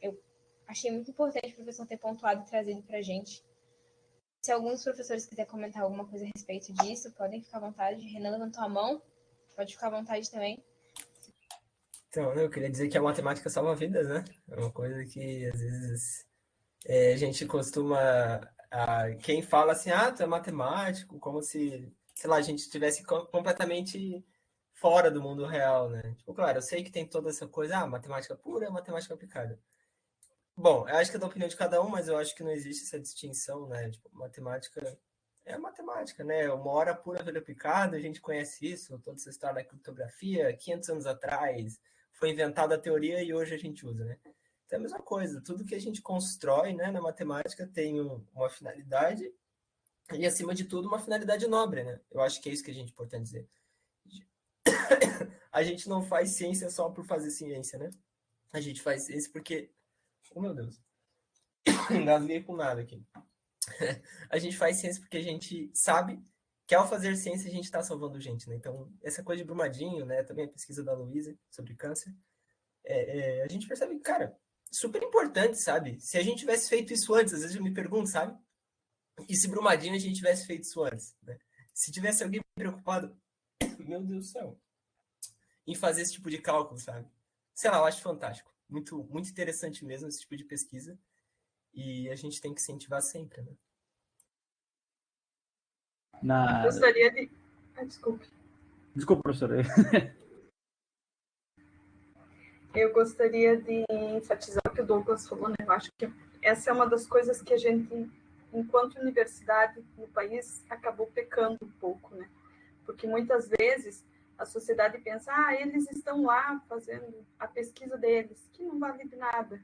Eu achei muito importante o professor ter pontuado e trazido para a gente. Se alguns professores quiserem comentar alguma coisa a respeito disso, podem ficar à vontade. Renan levantou a mão, pode ficar à vontade também. Então, eu queria dizer que a matemática salva vidas, né? É uma coisa que, às vezes, a gente costuma... quem fala assim, tu é matemático, como se, sei lá, a gente estivesse completamente fora do mundo real, né? Tipo, claro, eu sei que tem toda essa coisa, matemática pura, matemática aplicada. Bom, eu acho que é da opinião de cada um, mas eu acho que não existe essa distinção, né? Tipo, matemática é matemática, né? Uma hora pura vela aplicada, a gente conhece isso, toda essa história da criptografia, 500 anos atrás, foi inventada a teoria e hoje a gente usa, né? Então é a mesma coisa, tudo que a gente constrói, né, na matemática tem uma finalidade e, acima de tudo, uma finalidade nobre, né? Eu acho que é isso que a gente é importante dizer. A gente não faz ciência só por fazer ciência, né? A gente faz ciência porque... Oh, meu Deus. Engasguei com nada aqui. A gente faz ciência porque a gente sabe que ao fazer ciência a gente está salvando gente, né? Então, essa coisa de Brumadinho, né? Também a pesquisa da Luísa sobre câncer, a gente percebe que, cara, super importante, sabe? Se a gente tivesse feito isso antes, às vezes eu me pergunto, sabe? E se Brumadinho a gente tivesse feito isso antes, né? Se tivesse alguém preocupado, meu Deus do céu, em fazer esse tipo de cálculo, sabe? Sei lá, eu acho fantástico. Muito, muito interessante mesmo esse tipo de pesquisa. E a gente tem que incentivar sempre, né? Gostaria de... desculpe. Desculpa, professora. Eu gostaria de enfatizar o que o Douglas falou, né? Eu acho que essa é uma das coisas que a gente, enquanto universidade no país, acabou pecando um pouco, né? Porque muitas vezes a sociedade pensa, eles estão lá fazendo a pesquisa deles, que não vale de nada.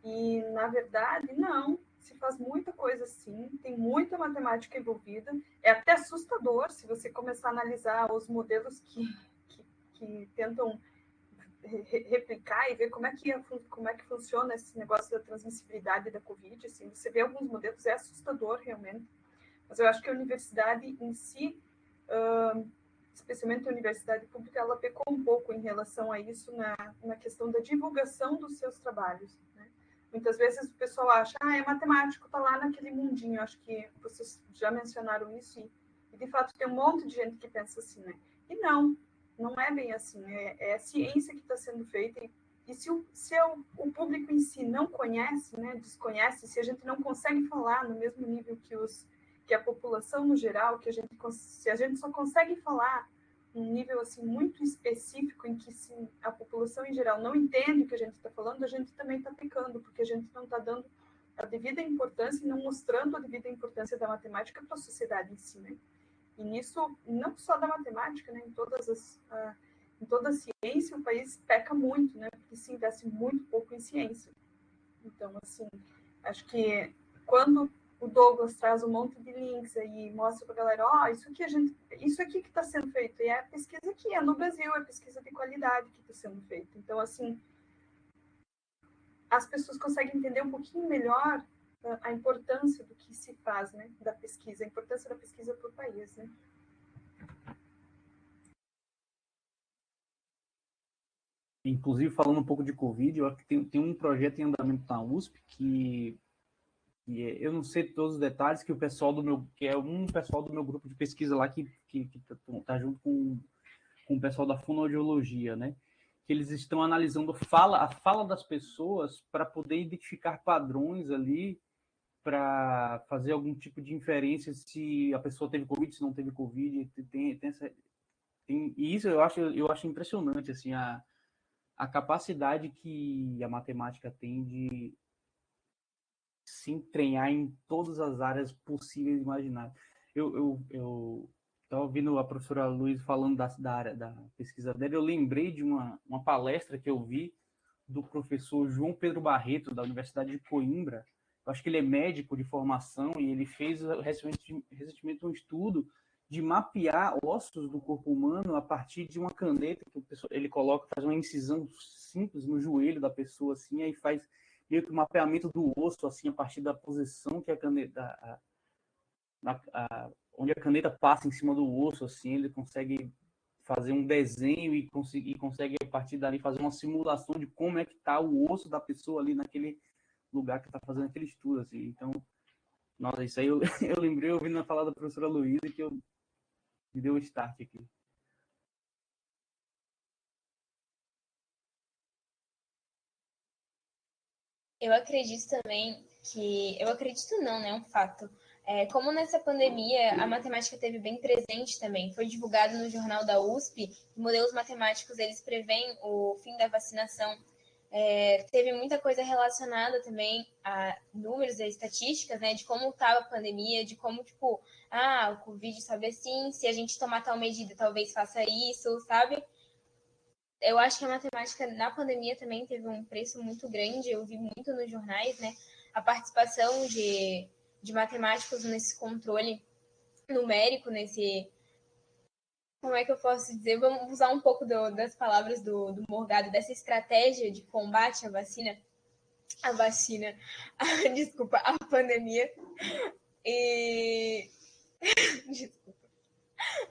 E, na verdade, não. Se faz muita coisa assim, tem muita matemática envolvida. É até assustador se você começar a analisar os modelos que tentam replicar e ver como é que funciona esse negócio da transmissibilidade da Covid. Assim, você vê alguns modelos, é assustador realmente. Mas eu acho que a universidade em si, especialmente a universidade pública, ela pecou um pouco em relação a isso na questão da divulgação dos seus trabalhos. Né? Muitas vezes o pessoal acha, é matemático, está lá naquele mundinho. Acho que vocês já mencionaram isso e de fato tem um monte de gente que pensa assim, né? E não é bem assim. É a ciência que está sendo feita e se o público em si não conhece, né, desconhece, se a gente não consegue falar no mesmo nível que a população no geral, se a gente só consegue falar um nível assim muito específico em que se a população em geral não entende o que a gente está falando, a gente também está pecando, porque a gente não está dando a devida importância e não mostrando a devida importância da matemática para a sociedade em si, né? E nisso, não só da matemática, né? Em toda a ciência, o país peca muito, né? Porque se investe muito pouco em ciência. Então, assim, acho que quando o Douglas traz um monte de links aí e mostra para a galera, isso aqui que está sendo feito, e é a pesquisa que é no Brasil, é a pesquisa de qualidade que está sendo feita. Então, assim, as pessoas conseguem entender um pouquinho melhor a importância do que se faz, né, da pesquisa, a importância da pesquisa para o país, né? inclusive falando um pouco de Covid, eu acho que tem um projeto em andamento na USP eu não sei todos os detalhes, que o pessoal que é um pessoal do meu grupo de pesquisa lá que tá junto com o pessoal da fonoaudiologia, né? Que eles estão analisando a fala das pessoas para poder identificar padrões ali, para fazer algum tipo de inferência se a pessoa teve Covid, se não teve Covid. E isso eu acho impressionante, assim, a capacidade que a matemática tem de se entranhar em todas as áreas possíveis e imagináveis. Eu estava ouvindo a professora Luiz falando da área da pesquisa dela, eu lembrei de uma palestra que eu vi do professor João Pedro Barreto, da Universidade de Coimbra. Eu acho que ele é médico de formação e ele fez recentemente um estudo de mapear ossos do corpo humano a partir de uma caneta que ele faz uma incisão simples no joelho da pessoa, assim, aí faz meio que o mapeamento do osso, assim, a partir da posição que a caneta, onde a caneta passa em cima do osso, assim, ele consegue fazer um desenho e consegue, a partir dali, fazer uma simulação de como é que está o osso da pessoa ali naquele lugar que está fazendo aquele estudo, assim. Então, nossa, isso aí eu lembrei ouvindo falar da professora Luísa que me deu um start aqui. Eu acredito também que. Eu acredito não, né? É um fato. Como nessa pandemia a matemática teve bem presente também, foi divulgado no jornal da USP, modelos matemáticos eles preveem o fim da vacinação. Teve muita coisa relacionada também a números e estatísticas, né, de como estava a pandemia, de como, tipo, o Covid sobe assim, se a gente tomar tal medida, talvez faça isso, sabe? Eu acho que a matemática na pandemia também teve um preço muito grande, eu vi muito nos jornais, né, a participação de matemáticos nesse controle numérico, nesse. Como é que eu posso dizer? Vamos usar um pouco das palavras do Morgado, dessa estratégia de combate à vacina, desculpa, à pandemia. E desculpa.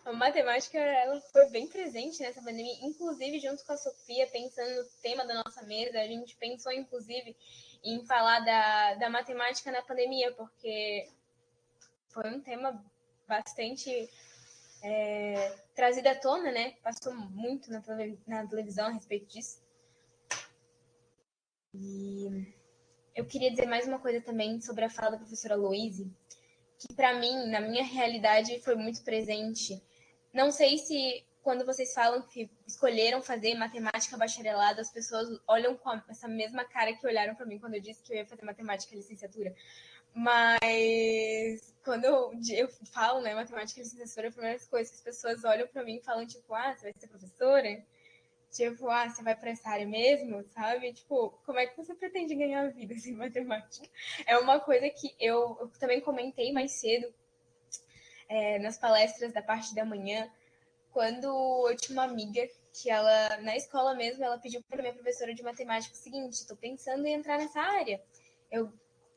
A matemática ela foi bem presente nessa pandemia, inclusive junto com a Sofia, pensando no tema da nossa mesa, a gente pensou inclusive em falar da matemática na pandemia, porque foi um tema bastante trazido à tona, né? Passou muito na televisão a respeito disso. E eu queria dizer mais uma coisa também sobre a fala da professora Louise, que para mim, na minha realidade, foi muito presente. Não sei se quando vocês falam que escolheram fazer matemática bacharelado, as pessoas olham com essa mesma cara que olharam para mim quando eu disse que eu ia fazer matemática licenciatura. Mas quando eu falo, né, matemática licenciatura, a primeira coisa que as pessoas olham para mim e falam, tipo, você vai ser professora? Tipo, você vai para essa área mesmo, sabe? Tipo, como é que você pretende ganhar a vida sem matemática? É uma coisa que eu também comentei mais cedo, nas palestras da parte da manhã, quando eu tinha uma amiga que ela, na escola mesmo, ela pediu para minha professora de matemática o seguinte, estou pensando em entrar nessa área. Eu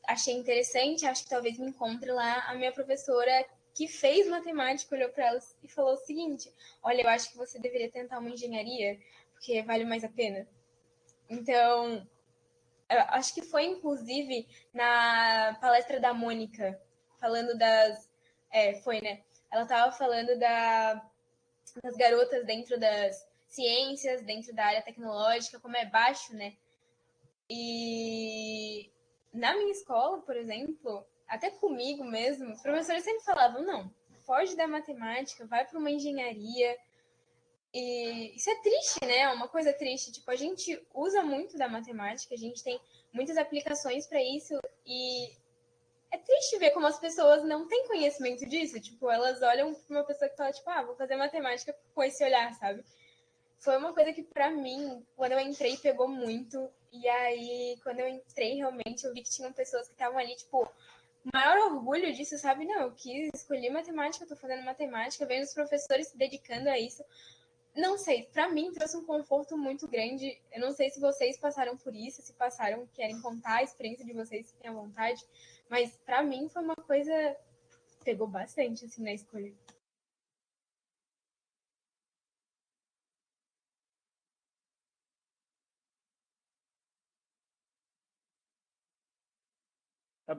achei interessante, acho que talvez me encontre lá. A minha professora que fez matemática olhou para ela e falou o seguinte, olha, eu acho que você deveria tentar uma engenharia, porque vale mais a pena. Então, acho que foi inclusive na palestra da Mônica, falando das. Foi, né? Ela estava falando das garotas dentro das ciências, dentro da área tecnológica, como é baixo, né? E na minha escola, por exemplo, até comigo mesmo, os professores sempre falavam: não, foge da matemática, vai para uma engenharia. E isso é triste, né? É uma coisa triste. Tipo, a gente usa muito da matemática, a gente tem muitas aplicações para isso e é triste ver como as pessoas não têm conhecimento disso. Tipo, elas olham para uma pessoa que fala, tipo, vou fazer matemática com esse olhar, sabe? Foi uma coisa que, para mim, quando eu entrei, pegou muito. E aí, quando eu entrei, realmente, eu vi que tinham pessoas que estavam ali, tipo, maior orgulho disso, sabe? Não, eu quis escolher matemática, tô fazendo matemática, vendo os professores se dedicando a isso. Não sei, pra mim trouxe um conforto muito grande. Eu não sei se vocês passaram por isso, se passaram, querem contar a experiência de vocês, se têm à vontade. Mas pra mim foi uma coisa pegou bastante assim na escolha.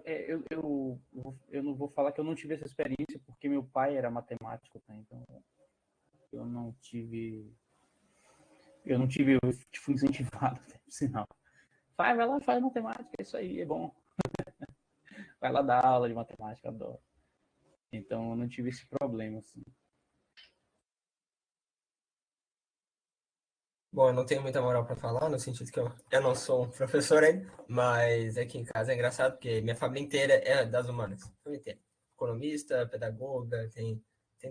Eu não vou falar que eu não tive essa experiência, porque meu pai era matemático, tá? Então eu não tive, eu fui incentivado, sinal. Vai lá, faz matemática, isso aí, é bom. Vai lá dar aula de matemática, adoro. Então eu não tive esse problema, assim. Bom, eu não tenho muita moral para falar, no sentido que eu não sou um professor ainda, mas aqui em casa é engraçado, porque minha família inteira é das humanas. Família inteira. Economista, pedagoga, tem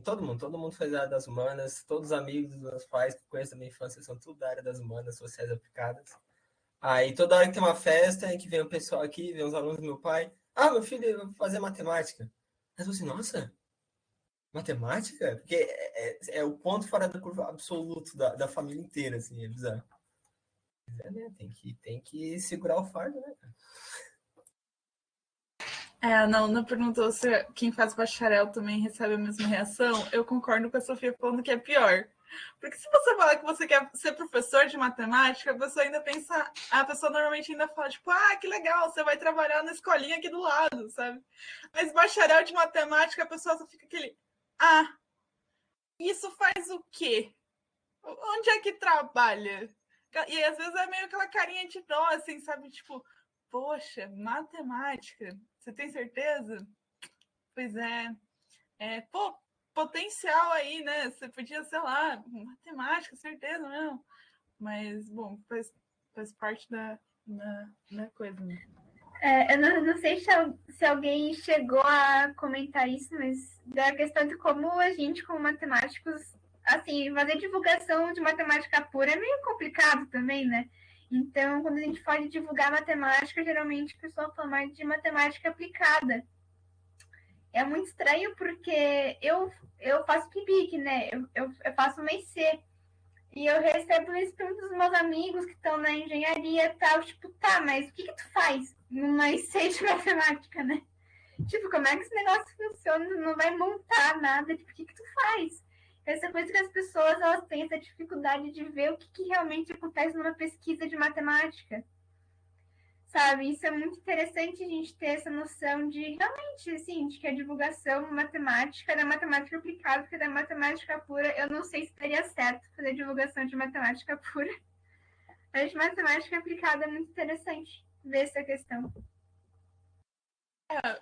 todo mundo faz a área das humanas, todos os amigos dos meus pais que conheço da minha infância são tudo da área das humanas, sociais aplicadas. Aí toda hora que tem uma festa, que vem o pessoal aqui, vem os alunos do meu pai, meu filho vai fazer matemática. Aí eu assim, nossa, matemática? Porque é o ponto fora da curva absoluto da família inteira, assim, é bizarro. Né? Tem que segurar o fardo, né? Não perguntou se quem faz bacharel também recebe a mesma reação. Eu concordo com a Sofia falando que é pior. Porque se você falar que você quer ser professor de matemática, a pessoa ainda pensa, a pessoa normalmente ainda fala, tipo, que legal, você vai trabalhar na escolinha aqui do lado, sabe? Mas bacharel de matemática, a pessoa só fica aquele, isso faz o quê? Onde é que trabalha? E às vezes é meio aquela carinha de dó, assim, sabe? Tipo, poxa, matemática, você tem certeza? Pois pô, potencial aí, né? Você podia, sei lá, matemática, certeza mesmo. Mas, bom, faz parte da coisa, né? Eu não sei se alguém chegou a comentar isso, mas da questão de como a gente, como matemáticos, assim, fazer divulgação de matemática pura é meio complicado também, né? Então, quando a gente fala de divulgar matemática, geralmente a pessoa fala mais de matemática aplicada. É muito estranho porque eu faço PIBIC, né? Eu faço uma IC. E eu recebo isso dos meus amigos que estão na engenharia e tal. Tipo, tá, mas o que tu faz numa IC de matemática, né? Tipo, como é que esse negócio funciona? Não vai montar nada. Tipo, o que tu faz? Essa coisa que as pessoas elas têm essa dificuldade de ver o que realmente acontece numa pesquisa de matemática. Sabe, isso é muito interessante a gente ter essa noção de realmente, assim, de que a divulgação matemática, da matemática aplicada, porque da matemática pura, eu não sei se daria certo fazer divulgação de matemática pura. Mas de matemática aplicada é muito interessante ver essa questão.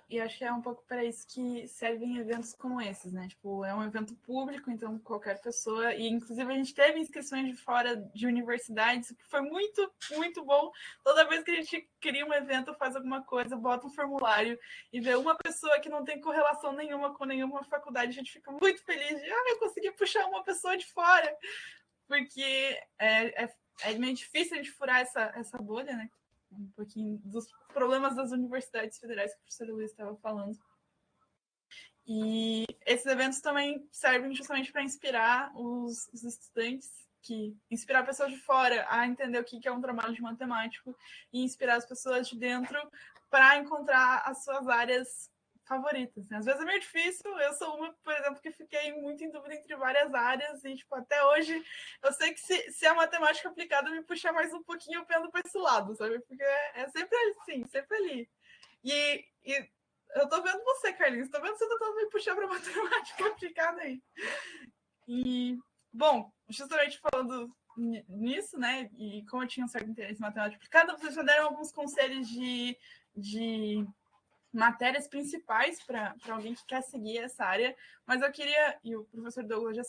E acho que é um pouco para isso que servem eventos como esses, né? Tipo, é um evento público, então qualquer pessoa. E inclusive a gente teve inscrições de fora de universidades, o que foi muito, muito bom. Toda vez que a gente cria um evento, faz alguma coisa, bota um formulário e vê uma pessoa que não tem correlação nenhuma com nenhuma faculdade, a gente fica muito feliz de eu consegui puxar uma pessoa de fora. Porque é meio difícil a gente furar essa bolha, né? Um pouquinho dos problemas das universidades federais que o professor Luiz estava falando. E esses eventos também servem justamente para inspirar os estudantes, inspirar pessoas de fora a entender o que é um trabalho de matemático e inspirar as pessoas de dentro para encontrar as suas áreas favoritas. Às vezes é meio difícil, eu sou uma, por exemplo, que fiquei muito em dúvida entre várias áreas e, tipo, até hoje eu sei que se a matemática aplicada me puxar mais um pouquinho, eu pendo para esse lado, sabe? Porque é sempre assim, sempre ali. E eu tô vendo você, Carlinhos, tô vendo você tentando me puxar para matemática aplicada aí. E, bom, justamente falando nisso, né, e como eu tinha um certo interesse em matemática aplicada, vocês já deram alguns conselhos de matérias principais para alguém que quer seguir essa área, mas eu queria, e o professor Douglas já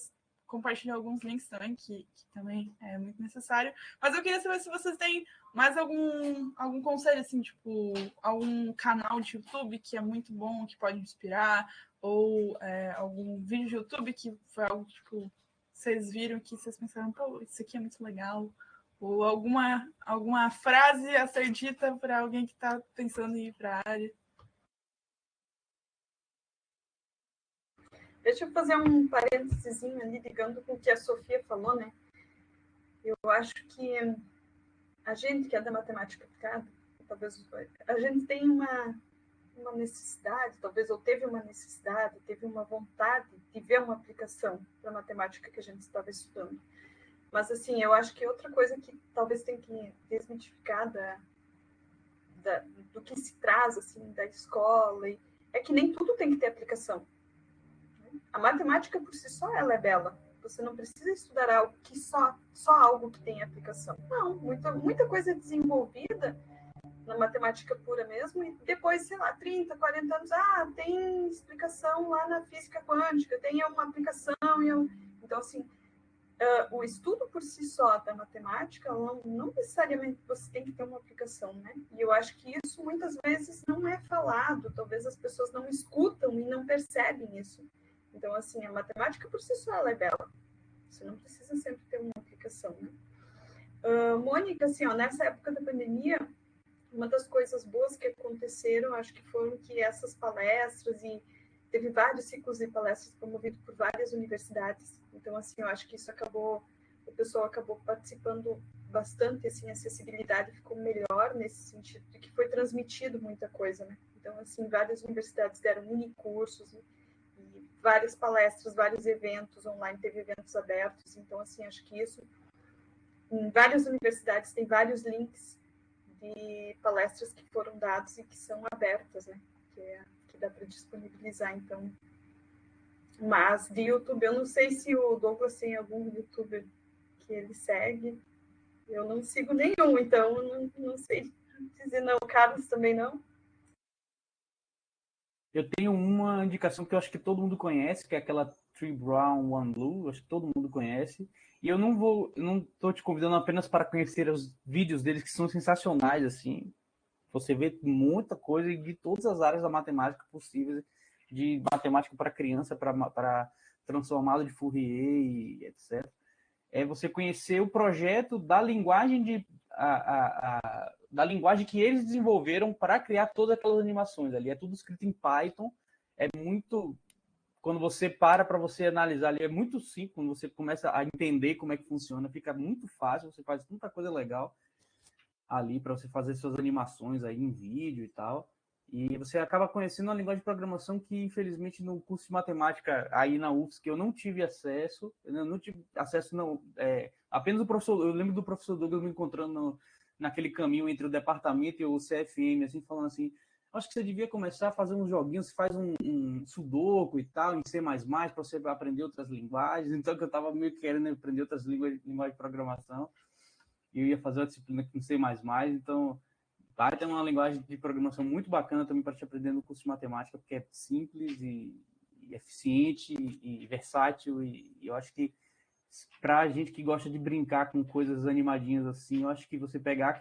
compartilhou alguns links também, que também é muito necessário, mas eu queria saber se vocês têm mais algum conselho, assim, tipo, algum canal de YouTube que é muito bom, que pode inspirar, ou algum vídeo de YouTube que foi algo, tipo, vocês viram que vocês pensaram, pô, isso aqui é muito legal, ou alguma frase a ser dita para alguém que está pensando em ir para a área. Deixa eu fazer um parênteses ali, ligando com o que a Sofia falou, né? Eu acho que a gente que é da matemática aplicada, talvez a gente tem uma necessidade, talvez ou teve uma necessidade, teve uma vontade de ver uma aplicação para a matemática que a gente estava estudando. Mas, assim, eu acho que outra coisa que talvez tenha que desmitificar do que se traz, assim, da escola, é que nem tudo tem que ter aplicação. A matemática, por si só, ela é bela. Você não precisa estudar algo que só algo que tem aplicação. Não, muita coisa é desenvolvida na matemática pura mesmo, e depois, sei lá, 30, 40 anos, tem explicação lá na física quântica, tem uma aplicação. Então, assim, o estudo por si só da matemática, não necessariamente você tem que ter uma aplicação, né? E eu acho que isso muitas vezes não é falado, talvez as pessoas não escutam e não percebem isso. Então, assim, a matemática por si só ela é bela. Você não precisa sempre ter uma aplicação, né? Mônica, assim, nessa época da pandemia, uma das coisas boas que aconteceram, acho que foram que essas palestras, e teve vários ciclos de palestras promovidos por várias universidades. Então, assim, eu acho que isso o pessoal acabou participando bastante, assim, a acessibilidade ficou melhor nesse sentido, de que foi transmitido muita coisa, né? Então, assim, várias universidades deram mini cursos, e várias palestras, vários eventos online, teve eventos abertos. Então, assim, acho que isso, em várias universidades, tem vários links de palestras que foram dados e que são abertas, né? Que dá para disponibilizar, então. Mas de YouTube, eu não sei se o Douglas tem algum youtuber que ele segue. Eu não sigo nenhum, então não sei dizer não. O Carlos também não. Eu tenho uma indicação que eu acho que todo mundo conhece, que é aquela Three Brown, One Blue, acho que todo mundo conhece. E eu não estou te convidando apenas para conhecer os vídeos deles, que são sensacionais, assim. Você vê muita coisa de todas as áreas da matemática possíveis, de matemática para criança, para transformado de Fourier e etc. É você conhecer o projeto da linguagem da linguagem que eles desenvolveram para criar todas aquelas animações ali. É tudo escrito em Python. É muito... Quando você para você analisar ali, é muito simples. Quando você começa a entender como é que funciona, fica muito fácil. Você faz muita coisa legal ali para você fazer suas animações aí em vídeo e tal. E você acaba conhecendo uma linguagem de programação que, infelizmente, no curso de matemática aí na UFSC, eu não tive acesso. Apenas o professor... Eu lembro do professor Douglas me encontrando naquele caminho entre o departamento e o CFM, assim, falando assim, acho que você devia começar a fazer uns joguinhos, você faz um sudoku e tal, em C++, para você aprender outras linguagens. Então, que eu estava meio querendo aprender outras linguagens de programação, e eu ia fazer uma disciplina com C++, então Python é uma linguagem de programação muito bacana também para te aprender no curso de matemática, porque é simples e eficiente e versátil, e eu acho que para a gente que gosta de brincar com coisas animadinhas assim, eu acho que você pegar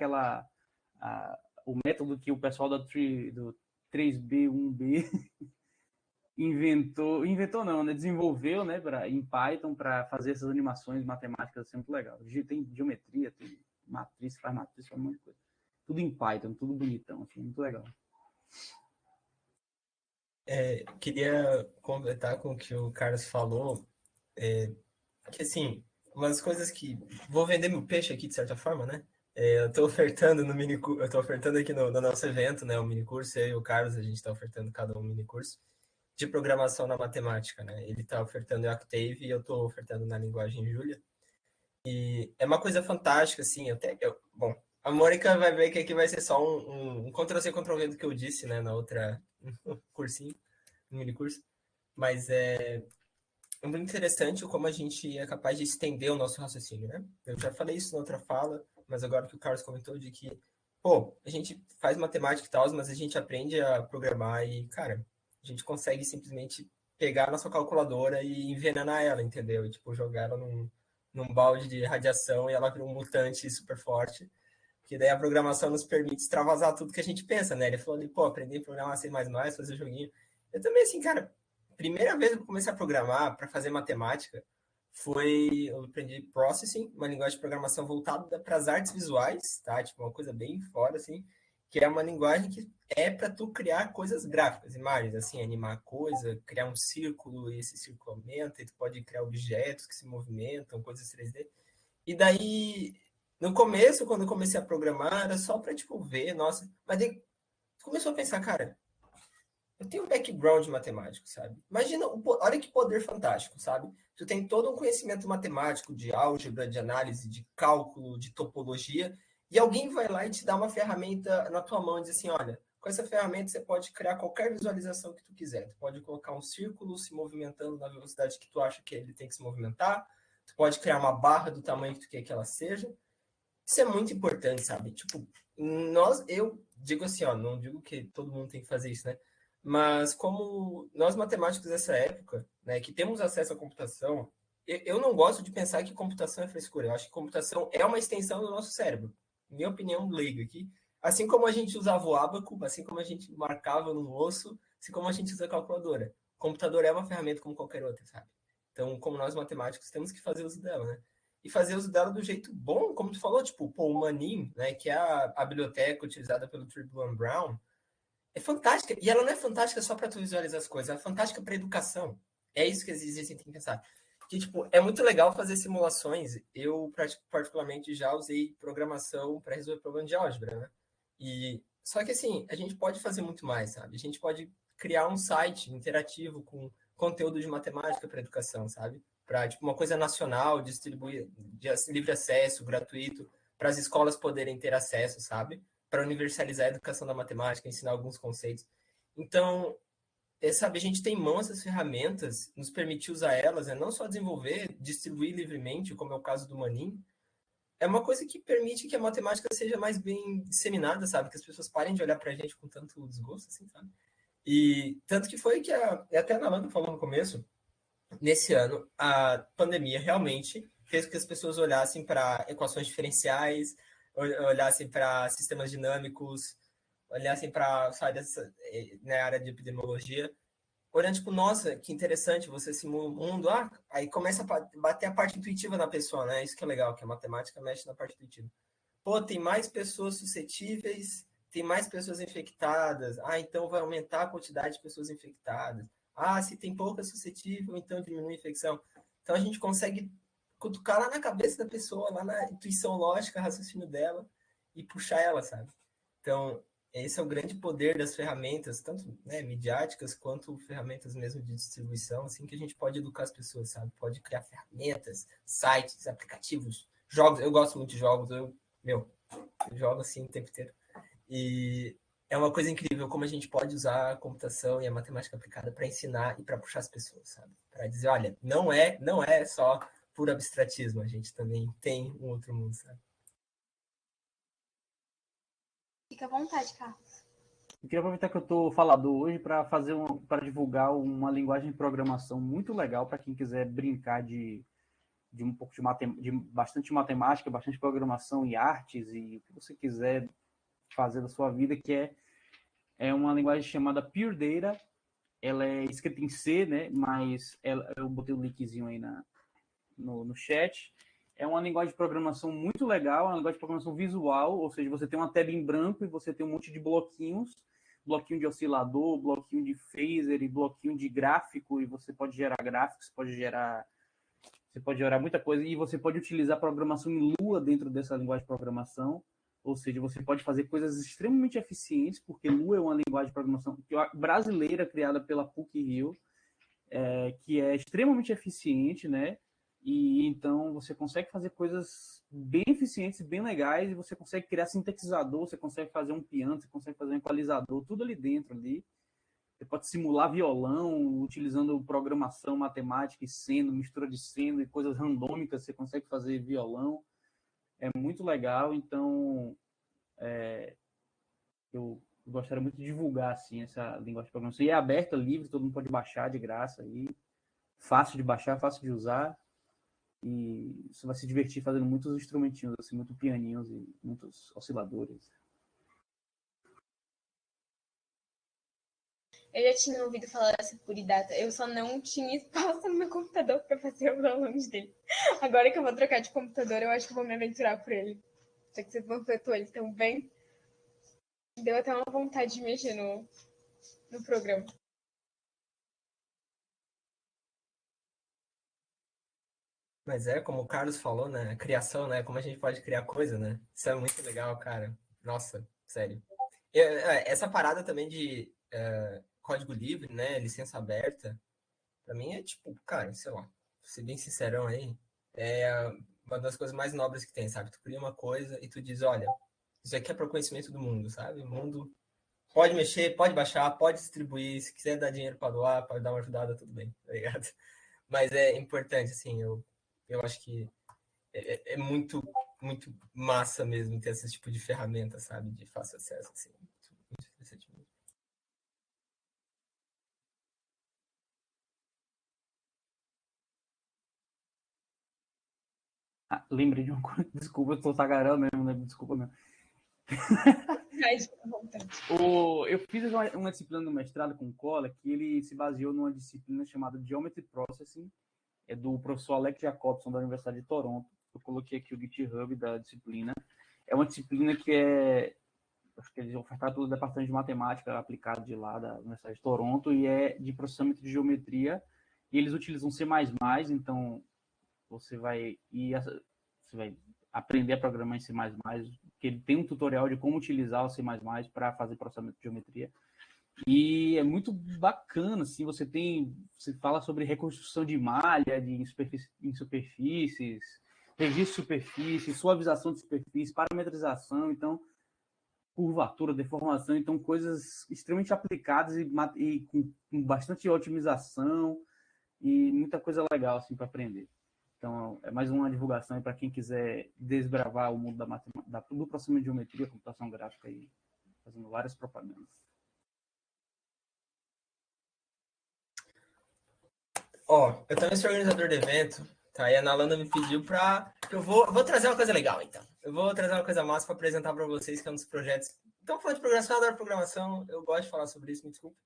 o método que o pessoal do 3B, 1B inventou não, né? Desenvolveu, né, em Python para fazer essas animações matemáticas, assim, muito legal. Tem geometria, tem matriz, faz um monte de coisa. Tudo em Python, tudo bonitão, assim, muito legal. Queria completar com o que o Carlos falou, que assim, umas coisas que... Vou vender meu peixe aqui, de certa forma, né? Eu estou ofertando eu estou ofertando aqui no nosso evento, né, o mini curso, eu e o Carlos, a gente está ofertando cada um mini curso de programação na matemática, né? Ele está ofertando em Octave e eu estou ofertando na linguagem Julia. E é uma coisa fantástica, assim, bom, a Mônica vai ver que aqui vai ser só um Ctrl-C, Ctrl-V do que eu disse, né, na outra cursinho, no mini curso, mas é muito interessante como a gente é capaz de estender o nosso raciocínio, né? Eu já falei isso na outra fala, mas agora que o Carlos comentou de que, a gente faz matemática e tal, mas a gente aprende a programar e, cara, a gente consegue simplesmente pegar a nossa calculadora e envenenar ela, entendeu? E, tipo, jogar ela num balde de radiação e ela vira um mutante super forte, que daí a programação nos permite extravasar tudo que a gente pensa, né? Ele falou ali, aprender a programar C++, fazer joguinho. Eu também, assim, cara, primeira vez que eu comecei a programar para fazer matemática eu aprendi Processing, uma linguagem de programação voltada para as artes visuais, tá? Tipo, uma coisa bem fora, assim, que é uma linguagem que é para tu criar coisas gráficas, imagens, assim, animar coisa, criar um círculo e esse círculo aumenta, e tu pode criar objetos que se movimentam, coisas 3D. E daí, no começo, quando eu comecei a programar, era só para, tipo, ver, nossa, mas daí começou a pensar, cara, eu tenho um background matemático, sabe? Imagina, olha que poder fantástico, sabe? Tu tem todo um conhecimento matemático de álgebra, de análise, de cálculo, de topologia, E alguém vai lá e te dá uma ferramenta na tua mão e diz assim, olha, com essa ferramenta você pode criar qualquer visualização que tu quiser. Tu pode colocar um círculo se movimentando na velocidade que tu acha que ele tem que se movimentar. Tu pode criar uma barra do tamanho que tu quer que ela seja. Isso é muito importante, sabe? Tipo, eu digo assim, ó, não digo que todo mundo tem que fazer isso, né? Mas como nós matemáticos dessa época, né, que temos acesso à computação, eu não gosto de pensar que computação é frescura. Eu acho que computação é uma extensão do nosso cérebro. Minha opinião leiga aqui. Assim como a gente usava o ábaco, assim como a gente marcava no osso, assim como a gente usa a calculadora. O computador é uma ferramenta como qualquer outra, sabe? Então, como nós matemáticos, temos que fazer uso dela, né? E fazer uso dela do jeito bom, como tu falou, tipo, pô, o Manin, né, que é a biblioteca utilizada pelo Tribune Brown, é fantástica. E ela não é fantástica só para tu visualizar as coisas, ela é fantástica para educação. É isso que a gente tem que pensar. Que, tipo, é muito legal fazer simulações. Eu, particularmente, já usei programação para resolver problemas de álgebra, né? E, só que, assim, a gente pode fazer muito mais, sabe? A gente pode criar um site interativo com conteúdo de matemática para educação, sabe? Para, tipo, uma coisa nacional, distribuir de livre acesso, gratuito, para as escolas poderem ter acesso, sabe? Para universalizar a educação da matemática, ensinar alguns conceitos. Então, sabe, a gente tem em mão essas ferramentas, nos permitir usar elas, né? Não só desenvolver, distribuir livremente, como é o caso do Manin, é uma coisa que permite que a matemática seja mais bem disseminada, sabe? Que as pessoas parem de olhar para a gente com tanto desgosto, assim, sabe? E tanto que foi que até a Nalanda falou no começo, nesse ano, a pandemia realmente fez com que as pessoas olhassem para equações diferenciais, olhassem para sistemas dinâmicos, olhassem para na área de epidemiologia, olhando tipo, nossa, que interessante, você simula o mundo, aí começa a bater a parte intuitiva na pessoa, né? Isso que é legal, que a matemática mexe na parte intuitiva. Pô, tem mais pessoas suscetíveis, tem mais pessoas infectadas, então vai aumentar a quantidade de pessoas infectadas. Se tem pouca suscetível, então diminui a infecção. Então a gente consegue cutucar lá na cabeça da pessoa, lá na intuição lógica, raciocínio dela, e puxar ela, sabe? Então, esse é o grande poder das ferramentas, tanto né, midiáticas quanto ferramentas mesmo de distribuição, assim, que a gente pode educar as pessoas, sabe? Pode criar ferramentas, sites, aplicativos, jogos. Eu gosto muito de jogos, eu jogo assim o tempo inteiro. E é uma coisa incrível como a gente pode usar a computação e a matemática aplicada para ensinar e para puxar as pessoas, sabe? Para dizer, olha, não é só puro abstratismo, a gente também tem um outro mundo, sabe? Fica à vontade, Carlos. Eu queria aproveitar que eu estou falador hoje para para divulgar uma linguagem de programação muito legal para quem quiser brincar de um pouco de bastante matemática, bastante programação e artes e o que você quiser fazer da sua vida, que é uma linguagem chamada Pure Data. Ela é escrita em C, né? Mas eu botei um linkzinho aí no chat. É uma linguagem de programação muito legal, é uma linguagem de programação visual, ou seja, você tem uma tela em branco e você tem um monte de bloquinhos, bloquinho de oscilador, bloquinho de phaser e bloquinho de gráfico, e você pode gerar gráficos, você pode gerar muita coisa, e você pode utilizar programação em Lua dentro dessa linguagem de programação, ou seja, você pode fazer coisas extremamente eficientes, porque Lua é uma linguagem de programação brasileira criada pela PUC-Rio, que é extremamente eficiente, né? E então você consegue fazer coisas bem eficientes, bem legais, e você consegue criar sintetizador, você consegue fazer um piano, você consegue fazer um equalizador, tudo ali dentro ali. Você pode simular violão utilizando programação, matemática e seno, mistura de seno e coisas randômicas, você consegue fazer violão. É muito legal, então eu gostaria muito de divulgar assim, essa linguagem de programação. E é aberta, livre, todo mundo pode baixar de graça aí. Fácil de baixar, fácil de usar. E você vai se divertir fazendo muitos instrumentinhos, assim, muitos pianinhos e muitos osciladores. Eu já tinha ouvido falar dessa Puridata, eu só não tinha espaço no meu computador para fazer o download dele. Agora que eu vou trocar de computador, eu acho que eu vou me aventurar por ele. Já que você panfletou ele tão bem, deu até uma vontade de mexer no programa. Mas como o Carlos falou, né? A criação, né? Como a gente pode criar coisa, né? Isso é muito legal, cara. Nossa, sério. Essa parada também de código livre, né? Licença aberta, pra mim é tipo, cara, sei lá, vou ser bem sincerão aí, uma das coisas mais nobres que tem, sabe? Tu cria uma coisa e tu diz, olha, isso aqui é para o conhecimento do mundo, sabe? O mundo pode mexer, pode baixar, pode distribuir, se quiser dar dinheiro para doar, pode dar uma ajudada, tudo bem, tá ligado? Mas é importante, assim, eu acho que é muito, muito massa mesmo ter esse tipo de ferramenta, sabe? De fácil acesso, assim. Muito interessante mesmo. Lembrei de uma coisa. Desculpa, eu sou tagarela mesmo, né? Desculpa mesmo. Eu fiz uma disciplina no mestrado com o Cola que ele se baseou numa disciplina chamada Geometry Processing, é do professor Alex Jacobson, da Universidade de Toronto. Eu coloquei aqui o GitHub da disciplina. É uma disciplina que acho que eles ofertaram pelo Departamento de Matemática aplicado de lá da Universidade de Toronto, e é de processamento de geometria, e eles utilizam C++, então você vai aprender a programar em C++, que ele tem um tutorial de como utilizar o C++ para fazer processamento de geometria. E é muito bacana, assim, você fala sobre reconstrução de malha em superfícies, registro de superfície, suavização de superfície, parametrização, então, curvatura, deformação, então, coisas extremamente aplicadas e com bastante otimização e muita coisa legal, assim, para aprender. Então, é mais uma divulgação para quem quiser desbravar o mundo do processamento de geometria, computação gráfica, e fazendo várias propagandas. Ó, eu também sou organizador do evento, tá? E a Nalanda me pediu para... Eu vou trazer uma coisa legal, então. Eu vou trazer uma coisa massa para apresentar para vocês, que é um dos projetos... Então, falando de programação, eu adoro programação, eu gosto de falar sobre isso, me desculpe.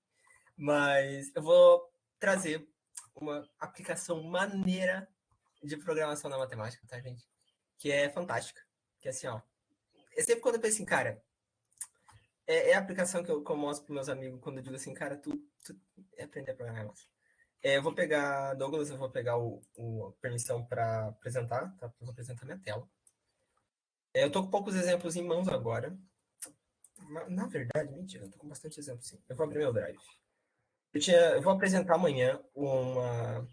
Mas eu vou trazer uma aplicação maneira de programação na matemática, tá, gente? Que é fantástica. Que é assim, ó... Eu sempre quando eu penso assim, cara... É a aplicação que eu mostro para meus amigos quando eu digo assim, cara, tu aprender a programar é massa. Eu vou pegar, Douglas, eu vou pegar a permissão para apresentar, tá? Eu vou apresentar minha tela. Eu tô com poucos exemplos em mãos agora. Na verdade, mentira, eu tô com bastante exemplos, sim. Eu vou abrir meu drive. Eu vou apresentar amanhã uma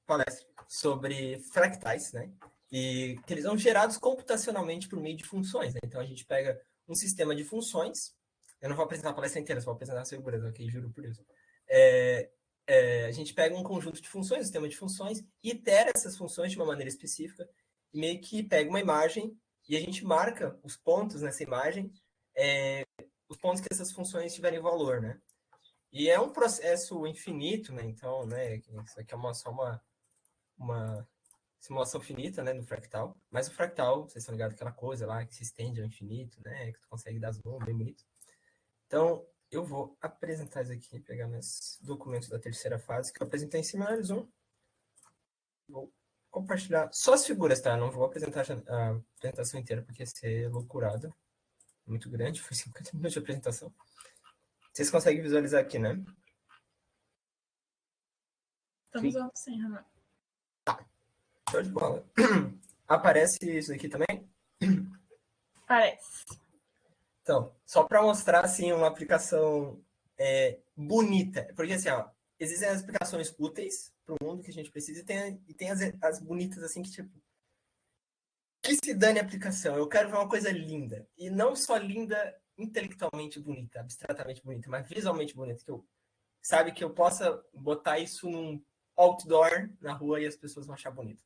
palestra sobre fractais, né? E que eles são gerados computacionalmente por meio de funções, né? Então a gente pega um sistema de funções. Eu não vou apresentar a palestra inteira, só vou apresentar a segurança, ok? Juro por Deus. A gente pega um conjunto de funções, um sistema de funções, e itera essas funções de uma maneira específica, e meio que pega uma imagem e a gente marca os pontos nessa imagem, os pontos que essas funções tiverem valor, né? E é um processo infinito, né? Então, né, isso aqui é só uma simulação finita, né, no fractal. Mas o fractal, vocês estão ligados àquela coisa lá que se estende ao infinito, né? Que tu consegue dar zoom, bem bonito. Então, eu vou apresentar isso aqui, pegar meus documentos da terceira fase, que eu apresentei em Similares 1. Vou compartilhar só as figuras, tá? Não vou apresentar a apresentação inteira, porque ia ser loucurada. Muito grande, foi 50 minutos de apresentação. Vocês conseguem visualizar aqui, né? Estamos vendo sim, Renan. Tá. Show de bola. Aparece isso aqui também? Parece. Então, só para mostrar, assim, uma aplicação bonita. Porque, assim, ó, existem as aplicações úteis para o mundo que a gente precisa e tem as bonitas, assim, que, tipo, que se dane a aplicação. Eu quero ver uma coisa linda. E não só linda intelectualmente bonita, abstratamente bonita, mas visualmente bonita. Sabe, que eu possa botar isso num outdoor na rua e as pessoas vão achar bonito.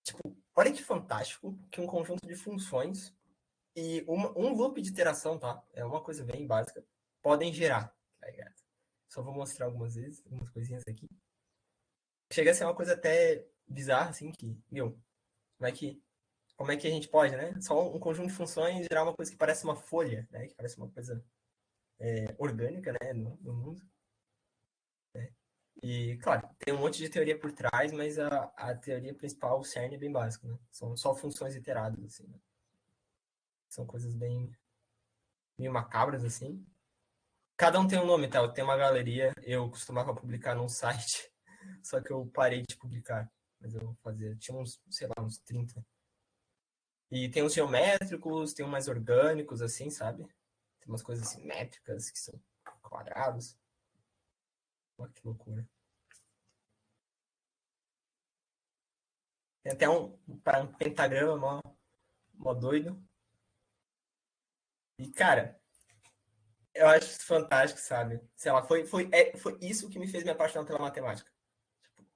Tipo, olha que fantástico que um conjunto de funções e um loop de iteração, tá? É uma coisa bem básica. Podem gerar, tá ligado? Só vou mostrar algumas vezes, algumas coisinhas aqui. Chega a ser uma coisa até bizarra, assim, que, como é que a gente pode, né? Só um conjunto de funções gerar uma coisa que parece uma folha, né? Que parece uma coisa orgânica, né? No mundo. E, claro, tem um monte de teoria por trás, mas a teoria principal, o cerne, é bem básico, né? São só funções iteradas, assim, né? São coisas bem meio macabras, assim. Cada um tem um nome, tá? Eu tenho uma galeria, eu costumava publicar num site, só que eu parei de publicar. Mas eu vou fazer. Tinha uns, sei lá, uns 30. E tem uns geométricos, tem uns mais orgânicos, assim, sabe? Tem umas coisas simétricas que são quadrados. Olha que loucura. Tem até um pentagrama mó doido. E, cara, eu acho isso fantástico, sabe? Sei lá, foi isso que me fez me apaixonar pela matemática. Tipo,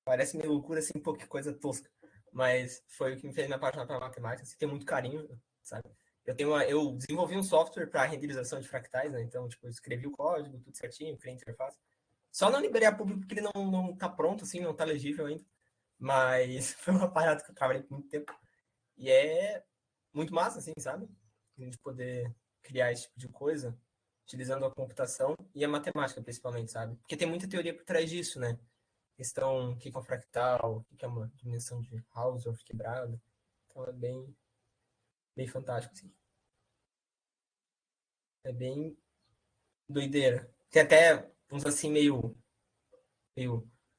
parece meio loucura, assim, pô, que coisa tosca. Mas foi o que me fez me apaixonar pela matemática. Assim, tem muito carinho, sabe? Eu desenvolvi um software para renderização de fractais, né? Então, tipo, eu escrevi o código, tudo certinho, criei a interface. Só não liberei a público porque ele não tá pronto, assim, não tá legível ainda. Mas foi uma parada que eu trabalhei por muito tempo. E é muito massa, assim, sabe? A gente poder criar esse tipo de coisa utilizando a computação e a matemática, principalmente, sabe? Porque tem muita teoria por trás disso, né? Questão, o que é um fractal, o que é uma dimensão de Hausdorff quebrada. Então é bem fantástico, assim. É bem doideira. Tem até uns assim meio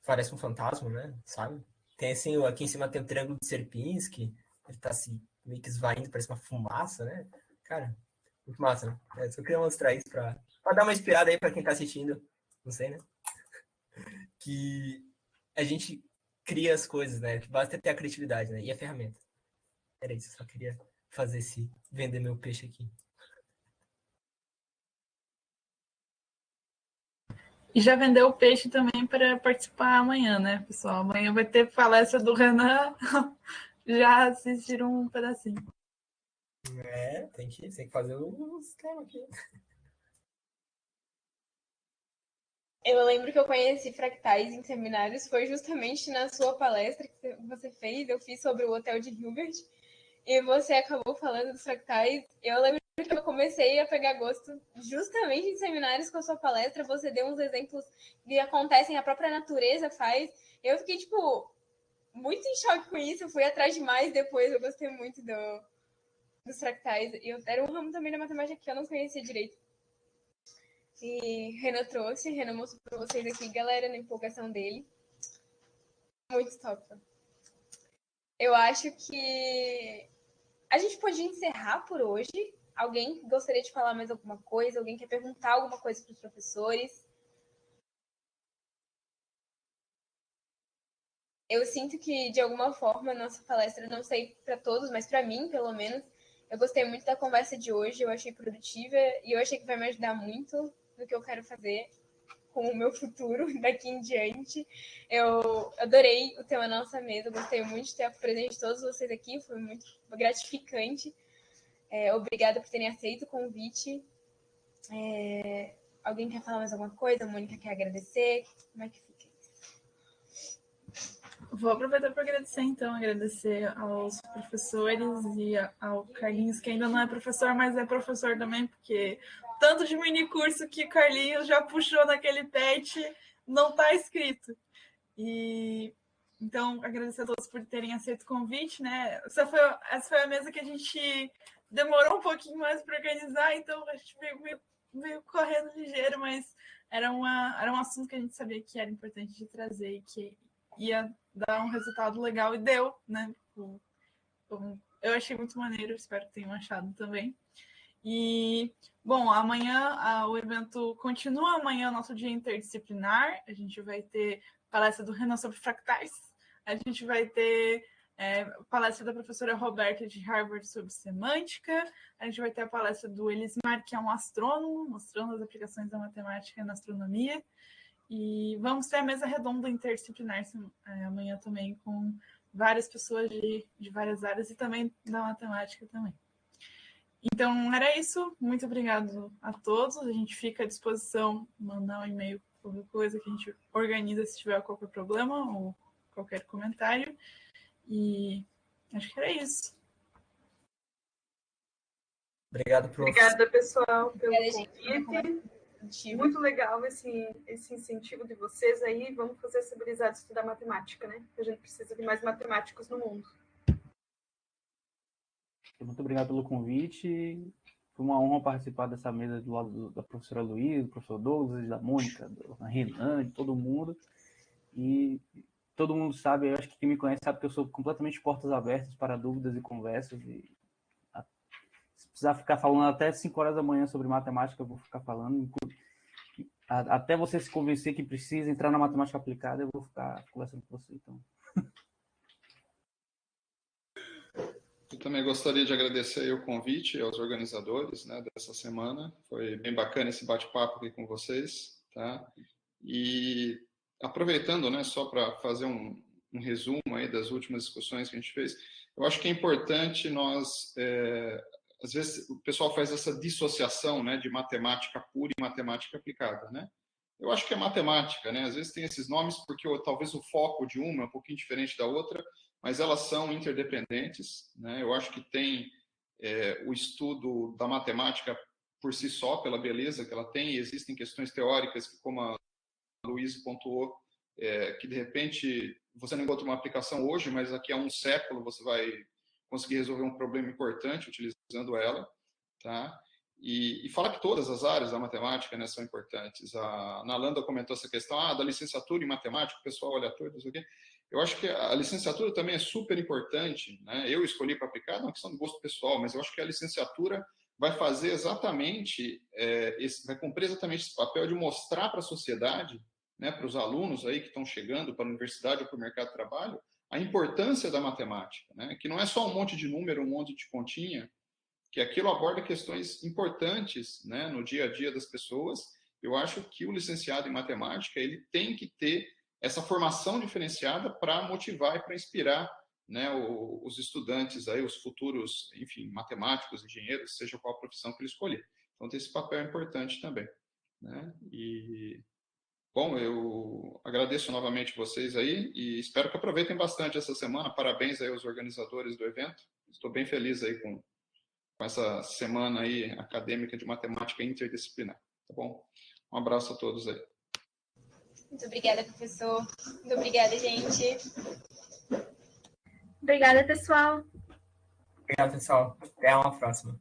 parece um fantasma, né? Sabe? Tem assim, aqui em cima tem o triângulo de Sierpinski, ele tá assim, meio que esvaindo, parece uma fumaça, né? Cara, muito massa, né? Só queria mostrar isso pra dar uma inspirada aí pra quem tá assistindo. Não sei, né? Que a gente cria as coisas, né? Que basta ter a criatividade, né? E a ferramenta. Era isso, só queria vender meu peixe aqui. E já vendeu o peixe também para participar amanhã, né, pessoal? Amanhã vai ter palestra do Renan. Já assistiram um pedacinho. Tem que fazer o esquema aqui. Eu lembro que eu conheci fractais em seminários, foi justamente na sua palestra que você fez, eu fiz sobre o Hotel de Hilbert, e você acabou falando dos fractais. Eu lembro que eu comecei a pegar gosto justamente em seminários com a sua palestra, você deu uns exemplos que acontecem, a própria natureza faz. Eu fiquei, tipo, muito em choque com isso, eu fui atrás de mais depois, eu gostei muito dos fractais. Era um ramo também da matemática que eu não conhecia direito. E Renan mostrou para vocês aqui, galera, na empolgação dele. Muito top. Eu acho que a gente pode encerrar por hoje. Alguém gostaria de falar mais alguma coisa? Alguém quer perguntar alguma coisa para os professores? Eu sinto que, de alguma forma, a nossa palestra, não sei para todos, mas para mim, pelo menos, eu gostei muito da conversa de hoje. Eu achei produtiva e eu achei que vai me ajudar muito no que eu quero fazer com o meu futuro daqui em diante. Eu adorei o tema da nossa mesa, gostei muito de ter presente todos vocês aqui, foi muito gratificante. Obrigada por terem aceito o convite. Alguém quer falar mais alguma coisa? A Mônica quer agradecer? Como é que fica? Vou aproveitar para agradecer, então, agradecer aos professores e ao Carlinhos, que ainda não é professor, mas é professor também, porque tanto de mini curso que Carlinhos já puxou naquele pet não está escrito. E então, agradecer a todos por terem aceito o convite, né? Essa foi a mesa que a gente demorou um pouquinho mais para organizar, então a gente veio correndo ligeiro, mas era um assunto que a gente sabia que era importante de trazer e que ia dar um resultado legal, e deu, né? Eu achei muito maneiro, espero que tenham achado também. E, bom, amanhã o evento continua, amanhã é o nosso dia interdisciplinar, a gente vai ter palestra do Renan sobre fractais, a gente vai ter palestra da professora Roberta de Harvard sobre semântica, a gente vai ter a palestra do Elismar, que é um astrônomo, mostrando as aplicações da matemática na astronomia, e vamos ter a mesa redonda interdisciplinar amanhã também, com várias pessoas de várias áreas e também da matemática também. Então, era isso. Muito obrigado a todos. A gente fica à disposição, mandar um e-mail, qualquer coisa que a gente organiza se tiver qualquer problema ou qualquer comentário. E acho que era isso. Obrigado, prof. Obrigada, pessoal, pelo Obrigada, convite. Muito legal esse incentivo de vocês aí. Vamos fazer essa gurizada estudar matemática, né? A gente precisa de mais matemáticos no mundo. Muito obrigado pelo convite. Foi uma honra participar dessa mesa do lado da professora Luísa, do professor Douglas, da Mônica, da Renan, de todo mundo. E todo mundo sabe, eu acho que quem me conhece sabe que eu sou completamente portas abertas para dúvidas e conversas. E se precisar ficar falando até 5 horas da manhã sobre matemática, eu vou ficar falando. Até você se convencer que precisa entrar na matemática aplicada, eu vou ficar conversando com você. Então, também gostaria de agradecer aí o convite aos organizadores, né, dessa semana. Foi bem bacana esse bate-papo aqui com vocês, tá? E aproveitando, né, só para fazer um resumo aí das últimas discussões que a gente fez, eu acho que é importante nós, às vezes o pessoal faz essa dissociação, né, de matemática pura e matemática aplicada, né? Eu acho que é matemática, né? Às vezes tem esses nomes porque talvez o foco de uma é um pouquinho diferente da outra, mas elas são interdependentes, né? Eu acho que tem o estudo da matemática por si só, pela beleza que ela tem, e existem questões teóricas que, como a Luísa pontuou, que de repente você não encontra uma aplicação hoje, mas daqui a um século você vai conseguir resolver um problema importante utilizando ela, tá? E falar que todas as áreas da matemática, né, são importantes. A Nalanda comentou essa questão da licenciatura em matemática, o pessoal olha tudo, isso aqui. Eu acho que a licenciatura também é super importante, né? Eu escolhi para aplicar, não é uma questão de gosto pessoal, mas eu acho que a licenciatura vai fazer exatamente, vai cumprir exatamente esse papel de mostrar para a sociedade, né, para os alunos aí que estão chegando para a universidade ou para o mercado de trabalho, a importância da matemática, né? Que não é só um monte de número, um monte de continha, que aquilo aborda questões importantes, né, no dia a dia das pessoas. Eu acho que o licenciado em matemática ele tem que ter essa formação diferenciada para motivar e para inspirar, né, os estudantes, aí, os futuros, enfim, matemáticos, engenheiros, seja qual a profissão que ele escolher. Então, tem esse papel importante também, né? E, bom, eu agradeço novamente vocês aí e espero que aproveitem bastante essa semana. Parabéns aí aos organizadores do evento. Estou bem feliz aí com essa semana aí acadêmica de matemática interdisciplinar, tá bom? Um abraço a todos aí. Muito obrigada, professor. Muito obrigada, gente. Obrigada, pessoal. Obrigado, pessoal. Até uma próxima.